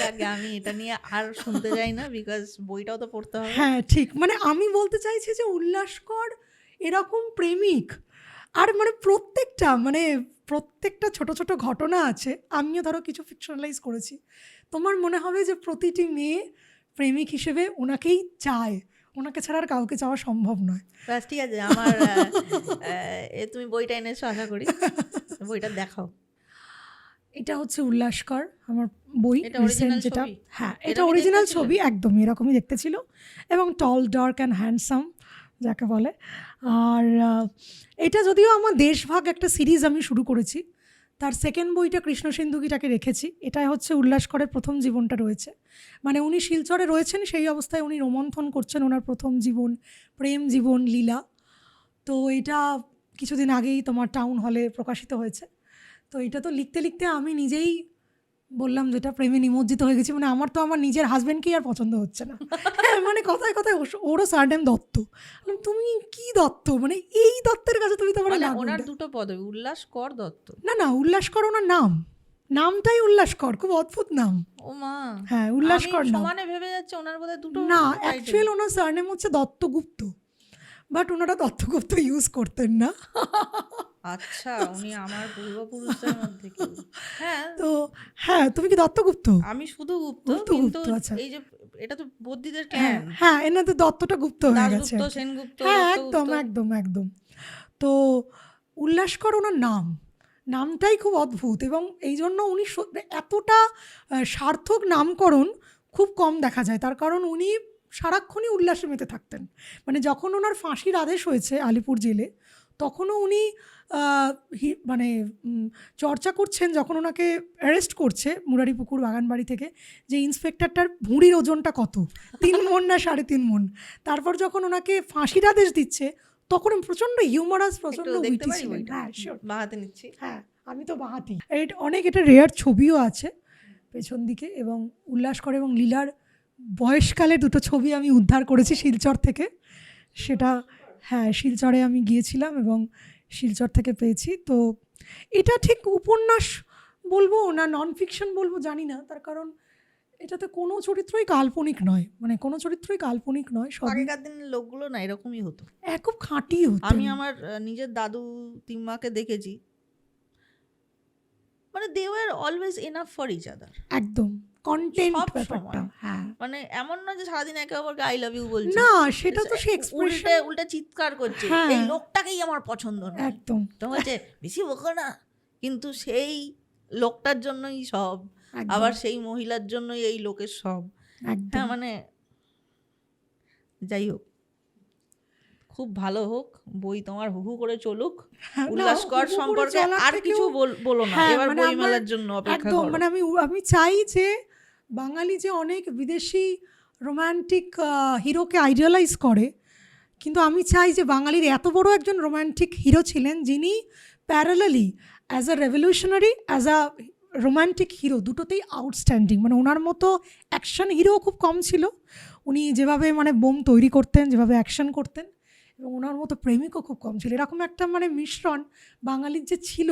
যাকে আমি এটা নিয়ে আর শুনতে যাই না, বিকজ বইটাও তো পড়তে হবে। হ্যাঁ ঠিক, মানে আমি বলতে চাইছি যে উল্লাসকর এরকম প্রেমিক, আর মানে প্রত্যেকটা ছোট ছোট ঘটনা আছে। আমিও ধরো কিছু ফিকশনালাইজ করেছি। তোমার মনে হবে যে প্রতিটি মেয়ে প্রেমিক হিসেবে ওনাকেই চায়, ওনাকে ছাড়া আর কাউকে চাওয়া সম্ভব নয়। ব্যাস ঠিক আছে, আমার তুমি বইটা এনেছো আশা করি, বইটা দেখাও। এটা হচ্ছে উল্লাসকর, আমার বই, এটা রিসেন্ট original যেটা। ছবি? হ্যাঁ এটা এরকমই অরিজিনাল দেখতে ছিল? ছবি, একদমই এরকমই দেখতে ছিল, এবং টল ডার্ক অ্যান্ড হ্যান্ডসাম যাকে বলে। আর এটা যদিও আমার দেশভাগ একটা সিরিজ আমি শুরু করেছি, তার সেকেন্ড বইটা কৃষ্ণ সিন্ধুকিটাকে রেখেছি। এটাই হচ্ছে উল্লাসকরের প্রথম জীবনটা রয়েছে, মানে উনি শিলচরে রয়েছেন, সেই অবস্থায় উনি রোমন্থন করছেন ওনার প্রথম জীবন, প্রেম জীবন, লীলা। তো এটা কিছুদিন আগেই তোমার টাউন হলে প্রকাশিত হয়েছে। তো এটা তো লিখতে লিখতে আমি নিজেই বললাম যেটা প্রেমে নিমজ্জিত হয়ে গেছি, মানে আমার তো আমার নিজের হাজব্যান্ডকেই আর পছন্দ হচ্ছে না। মানে কথায় কথায় ওরও সারনেম দত্ত। তুমি কি দত্ত, মানে এই দত্তের কাছে তুমি তো মানে ওনার দুটো পদবী, উল্লাসকর দত্ত? না উল্লাসকর ওনার নামটাই উল্লাসকর, খুব অদ্ভুত নাম। ও মা, হ্যাঁ উল্লাসকর নাম। সমানে ভেবে যাচ্ছে ওনার বোধহয় দুটো না, title। অ্যাকচুয়াল ওনার সারনেম হচ্ছে দত্তগুপ্ত, বাট ওনারা দত্তগুপ্ত ইউজ করতেন না। আচ্ছা, উনি আমার পূর্বপুরুষদের মধ্যে কেউ। হ্যাঁ তো হ্যাঁ, তুমি কি দত্তগুপ্ত? আমি শুধু গুপ্ত, গুপ্ত, কিন্তু আচ্ছা। এই যে এটা তো বদ্যিদের হ্যাঁ ক্ল্যান, হ্যাঁ, এনাদের দত্তটা গুপ্ত হয়ে গেছে। দাশগুপ্ত, সেনগুপ্ত, হ্যাঁ দত্তগুপ্ত। একদম। তো উল্লাসকর ওনার নামটাই খুব অদ্ভুত, এবং এই জন্য উনি এতটা সার্থক নামকরণ খুব কম দেখা যায়। তার কারণ উনি সারাক্ষণই উল্লাসে মেতে থাকতেন। মানে যখন ওনার ফাঁসির আদেশ হয়েছে আলিপুর জেলে, তখনও উনি মানে চর্চা করছেন, যখন ওনাকে অ্যারেস্ট করছে মুরারিপুকুর বাগানবাড়ি থেকে, যে ইন্সপেক্টরটার ভুঁড়ির ওজনটা কত, 3 মণ না 3.5 মণ। তারপর যখন ওনাকে ফাঁসির আদেশ দিচ্ছে, তখন প্রচণ্ড হিউমারাস, প্রচণ্ড উইটি ছিলেন। হ্যাঁ শিওর, বাহাতে নিচ্ছি। হ্যাঁ আমি তো বাহাতি। অনেক এটা রেয়ার ছবিও আছে পেছন দিকে, এবং উল্লাসকর এবং লীলার বয়সকালে দুটো ছবি আমি উদ্ধার করেছি শিলচর থেকে। সেটা হ্যাঁ, শিলচরে আমি গিয়েছিলাম এবং শিলচর থেকে পেয়েছি। তো এটা ঠিক উপন্যাস বলবো না নন ফিকশন বলবো জানি না, তার কারণ এটাতে কোনো চরিত্রই কাল্পনিক নয়, মানে কোনো চরিত্রই কাল্পনিক নয়। সব আগেকার দিনের লোকগুলো না এরকমই হতো, খুব খাঁটি হতো। আমি আমার নিজের দাদু তিম্মাকে দেখেছি, মানে they were always enough for each other. একদম কন্টেন্ট সব ব্যাপারটা। সময়। হ্যাঁ, মানে এমন না যে সারাদিন একে অপরকে আই লাভ ইউ বলছে, না সেটা তো সে এক্সপ্রেশন, উল্টে চিৎকার করছে, হ্যাঁ। এই লোকটাকেই আমার পছন্দ না, একদম তো বলছে বেশি বকো না, কিন্তু সেই লোকটার জন্যই সব, একদম, আবার সেই মহিলার জন্যই এই লোকের সব। একদম। হ্যাঁ মানে যাই হোক, খুব ভালো হোক, বই তোমার হুহু করে চলুক। হ্যাঁ, না, উল্লাসকর হুহু করে সম্পর্কে চলার আর থেকেও- কিছু বলো না, হ্যাঁ, এবার মানে বই আমার মেলার জন্য অপেক্ষা একদম, করো। মানে আমি চাই যে বাঙালি যে অনেক বিদেশি রোম্যান্টিক হিরোকে আইডিয়ালাইজ করে, কিন্তু আমি চাই যে বাঙালির এত বড় একজন রোম্যান্টিক হিরো ছিলেন, যিনি parallelly as a revolutionary, as a romantic hero, দুটোতেই আউটস্ট্যান্ডিং। মানে ওনার মতো অ্যাকশন হিরো খুব কম ছিল। উনি যেভাবে মানে বোম তৈরি করতেন, যেভাবে অ্যাকশন করতেন, এবং ওনার মতো প্রেমিকও খুব কম ছিল। এরকম একটা মানে মিশ্রণ বাঙালির যে ছিল,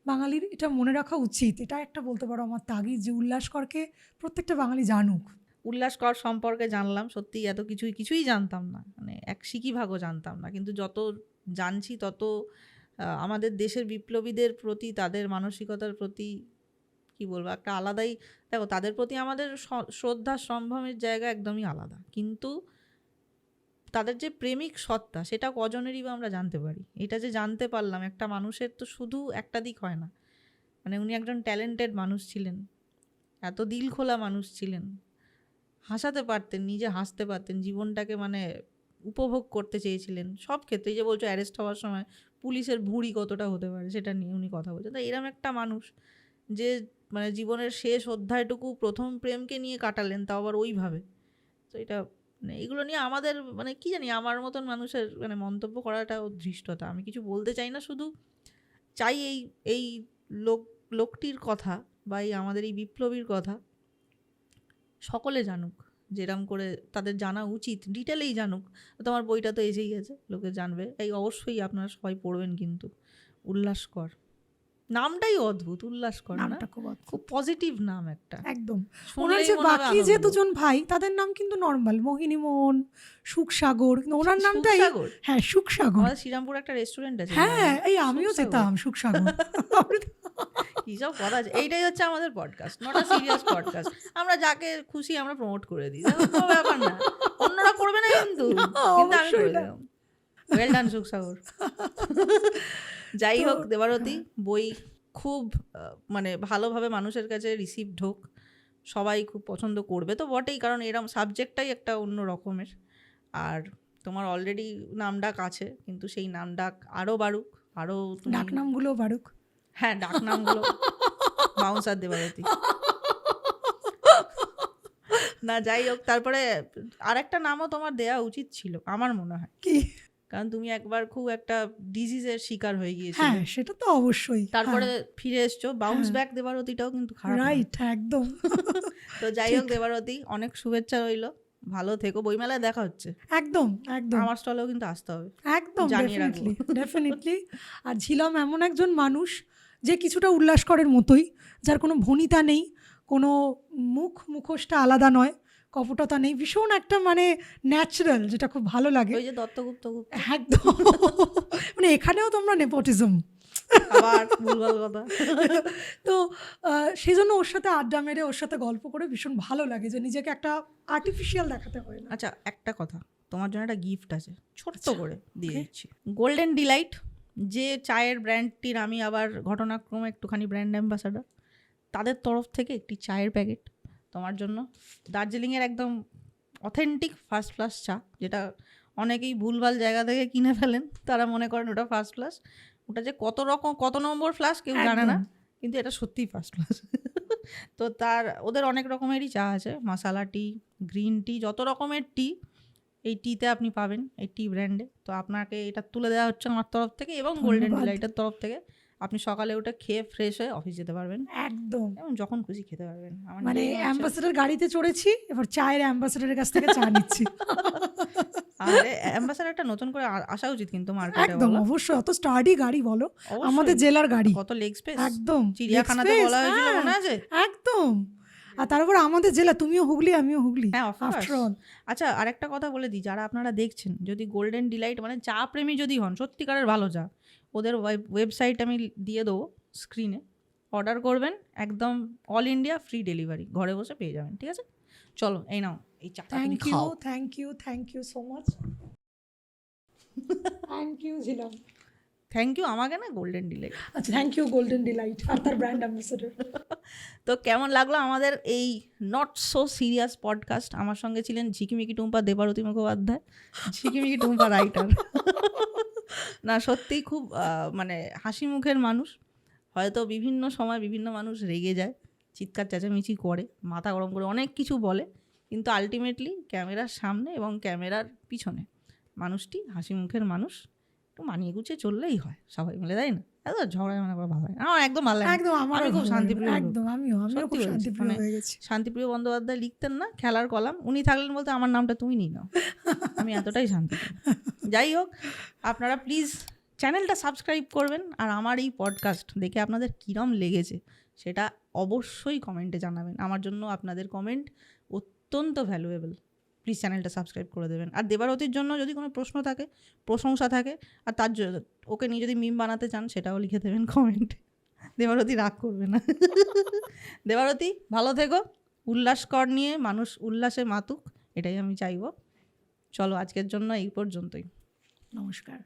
বাঙালির এটা মনে রাখা উচিত। এটা একটা বলতে পারো আমার তাগিদ, যে উল্লাসকরকে প্রত্যেকটা বাঙালি জানুক। উল্লাসকর সম্পর্কে জানলাম, সত্যি এত কিছুই জানতাম না, মানে এক সিকি ভাগও জানতাম না, কিন্তু যত জানছি তত আমাদের দেশের বিপ্লবীদের প্রতি, তাদের মানসিকতার প্রতি কি বলবো, একটা আলাদাই, দেখো তাদের প্রতি আমাদের শ্রদ্ধা সম্ভ্রমের জায়গা একদমই আলাদা, কিন্তু তাদের যে প্রেমিক সত্তা সেটা কজনেরই বা আমরা জানতে পারি। এটা যে জানতে পারলাম, একটা মানুষের তো শুধু একটা দিক হয় না, মানে উনি একজন ট্যালেন্টেড মানুষ ছিলেন, এত দিল খোলা মানুষ ছিলেন, হাসাতে পারতেন, নিজে হাসতে পারতেন, জীবনটাকে মানে উপভোগ করতে চেয়েছিলেন সব ক্ষেত্রে। এই যে বলছো অ্যারেস্ট হওয়ার সময় পুলিশের ভুঁড়ি কতটা হতে পারে সেটা নিয়ে উনি কথা বলছেন। তো এরম একটা মানুষ যে মানে জীবনের শেষ অধ্যায়টুকু প্রথম প্রেমকে নিয়ে কাটালেন, তাও আবার ওইভাবে। তো এটা মানে এগুলো নিয়ে আমাদের মানে কি জানি, আমার মতন মানুষের মানে মন্তব্য করাটাও ধৃষ্টতা। আমি কিছু বলতে চাই না, শুধু চাই এই এই লোকটির কথা বা এই আমাদের এই বিপ্লবীর কথা সকলে জানুক, যেরম করে তাদের জানা উচিত, ডিটেলেই জানুক। তোমার বইটা তো এসেই গেছে, লোকে জানবে। এই অবশ্যই আপনারা সবাই পড়বেন কিন্তু। উল্লাসকর নামটাই অদ্ভুত, উল্লাসকর না, নামটা খুব পজিটিভ নাম একটা একদম। ওনার শুনলেই যে মনে হবে বাকি যে আনন্দ। দুজন ভাই তাদের নাম কিন্তু নর্মাল, মোহিনীমোহন, সুখসাগর, কিন্তু ওনার নামটাই সুখসাগর? হ্যাঁ সুখসাগর। আমাদের শ্রীরামপুর একটা রেস্টুরেন্ট আছে, হ্যাঁ এই আমিও সুখসাগর। যেতাম সুখসাগর। কি সব কথা আছে। এইটাই হচ্ছে আমাদের podcast, not a serious podcast. আমরা যাকে খুশি আমরা প্রমোট করে দিই, দেখো কোনো ব্যাপার না, অন্যরা করবে না কিন্তু, কিন্তু আমি অবশ্যই করে না। দিলাম। Well done Sukhsagar. যাই হোক, দেবারতী বই খুব মানে ভালোভাবে মানুষের কাছে রিসিভড হোক, সবাই খুব পছন্দ করবে তো বটেই, কারণ এরম সাবজেক্টটাই একটা অন্য রকমের। আর তোমার অলরেডি নামডাক আছে, কিন্তু সেই নামডাক আরও বাড়ুক, আরও ডাকনামগুলো বারুক। হ্যাঁ ডাকনামগুলো বাউন্সার দেবারতী না। যাই হোক, তারপরে আরেকটা নামও তোমার দেয়া উচিত ছিল আমার মনে হয়, কি? কারণ তুমি একবার খুব একটা ডিজিজের শিকার হয়ে হ্যাঁ গিয়েছিলে, সেটা তো অবশ্যই। তারপরে ফিরে এসছো। বাউন্স ব্যাক দেবারতীটাও কিন্তু খারাপ না। রাইট, একদম। তো যাই হোক দেবারতী, অনেক শুভেচ্ছা রইলো, ভালো থেকো। বইমেলায় দেখা হচ্ছে, একদম একদম আমার স্টলেও কিন্তু আসতে হবে, একদম, জানিয়ে রাখবো। ডেফিনেটলি। আর ঝিলাম এমন একজন মানুষ যে কিছুটা উল্লাসকরের মতোই, যার কোনো ভনিতা নেই, কোনো মুখোশটা আলাদা নয়, কপটতা নেই, ভীষণ একটা মানে ন্যাচারাল, যেটা খুব ভালো লাগে। ওই যে দত্তগুপ্ত গুপ্ত, একদম। মানে এখানেও তোমরা নেপোটিজম, আবার ভুলভাল কথা। তো সেই জন্য ওর সাথে আড্ডা মেরে ওর সাথে গল্প করে ভীষণ ভালো লাগে, যে নিজেকে একটা আর্টিফিশিয়াল দেখাতে হয় না। আচ্ছা একটা কথা, তোমার জন্য একটা গিফট আছে, ছোট্ট করে দিয়ে দিচ্ছি। গোল্ডেন ডিলাইট, যে চায়ের ব্র্যান্ডটির আমি আবার ঘটনাক্রমে একটুখানি ব্র্যান্ড অ্যাম্বাসাডার, তাদের তরফ থেকে একটি চায়ের প্যাকেট তোমার জন্য। দার্জিলিংয়ের একদম অথেন্টিক ফার্স্ট ক্লাস চা, যেটা অনেকেই ভুলভাল জায়গা থেকে কিনে ফেলেন, তারা মনে করেন ওটা ফার্স্ট ক্লাস। ওটা যে কত রকম কত নম্বর ফ্লাস কেউ জানে না, কিন্তু এটা সত্যিই ফার্স্ট ক্লাস। তো ওদের অনেক রকমেরই চা আছে, মশালা টি, গ্রিন টি, যত রকমের টি এই টিতে আপনি পাবেন এই টি ব্র্যান্ডে। তো আপনাকে এটা তুলে দেওয়া হচ্ছে আমার তরফ থেকে এবং গোল্ডেন ডিলাইটের তরফ থেকে। আপনি সকালে উঠে খেয়ে ফ্রেশ হয়ে অফিস যেতে পারবেন, একদম, এবং যখন খুশি খেতে পারবেন। মানে অ্যাম্বাসেডর গাড়িতে চড়েছি, এবার চায়ের অ্যাম্বাসেডরের কাছ থেকে চা নিচ্ছি। আরে অ্যাম্বাসেডর একটা নতুন করে আসা উচিত কিন্তু মার্কেটে। একদম, অবশ্যই, অত স্টাডি গাড়ি বলো, আমাদের জেলার গাড়ি, কত লেগ স্পেস, একদম চিড়িয়াখানাতে বলা হয়েছিল মনে আছে? একদম। আর তারপর আমাদের জেলা, তুমিও হুগলি আমিও হুগলি, হ্যাঁ আফটার অল। আচ্ছা আরেকটা কথা বলে দিই, যারা আপনারা দেখছেন, যদি গোল্ডেন ডিলাইট মানে চা প্রেমী যদি হন, সত্যিকারের ভালো চা, ওদের ওয়েবসাইট আমি দিয়ে দেবো স্ক্রিনে, অর্ডার করবেন, একদম অল ইন্ডিয়া ফ্রি ডেলিভারি, ঘরে বসে পেয়ে যাবেন। ঠিক আছে, চলো এই নাও এই চাটা তুমি খাও। Thank you so much. Thank you Jhilam. Thank you আমাকে না, গোল্ডেন ডিলাইট। আচ্ছা থ্যাংক ইউ গোল্ডেন ডিলাইট আর তার ব্র্যান্ড অ্যাম্বাসেডর। তো কেমন লাগলো আমাদের এই নট সো সিরিয়াস পডকাস্ট? আমার সঙ্গে ছিলেন ঝিকিমিকি টুম্পা দেবারতী মুখোপাধ্যায়, ঝিকিমিকি টুম্পা রাইটার। না সত্যিই খুব মানে হাসি মুখের মানুষ। হয়তো বিভিন্ন সময় বিভিন্ন মানুষ রেগে যায়, চিৎকার চেঁচামেচি করে, মাথা গরম করে অনেক কিছু বলে, কিন্তু আলটিমেটলি ক্যামেরার সামনে এবং ক্যামেরার পিছনে মানুষটি হাসি মুখের মানুষ। একটু মানিয়ে গুছিয়ে চললেই হয়, সবাই মিলে, তাই না? এত ঝগড়া মানে ভালো হয় আমার একদম ভালো লাগে। একদম, আমার খুব শান্তিপ্রিয়, একদম আমিও খুব শান্তিপ্রিয় হয়ে গেছি। শান্তিপ্রিয় বন্দ্যোপাধ্যায় লিখতেন না খেলার কলাম, উনি থাকলেন বলতে আমার নামটা তুমি নিয়ে নাও, আমি এতটাই শান্তিপ্রিয়। যাই হোক, আপনারা প্লিজ চ্যানেলটা সাবস্ক্রাইব করবেন, আর আমার এই পডকাস্ট দেখে আপনাদের কীরম লেগেছে সেটা অবশ্যই কমেন্টে জানাবেন। আমার জন্য আপনাদের কমেন্ট অত্যন্ত ভ্যালুয়েবল। প্লিজ চ্যানেলটা সাবস্ক্রাইব করে দেবেন। আর দেবারতীর জন্য যদি কোনো প্রশ্ন থাকে, প্রশংসা থাকে, আর তার ওকে নিয়ে যদি মিম বানাতে চান, সেটাও লিখে দেবেন কমেন্টে। দেবারতী রাগ করবে না। দেবারতী ভালো থেকো, উল্লাসকর নিয়ে মানুষ উল্লাসে মাতুক, এটাই আমি চাইবো। চলো আজকের জন্য এই পর্যন্তই, নমস্কার।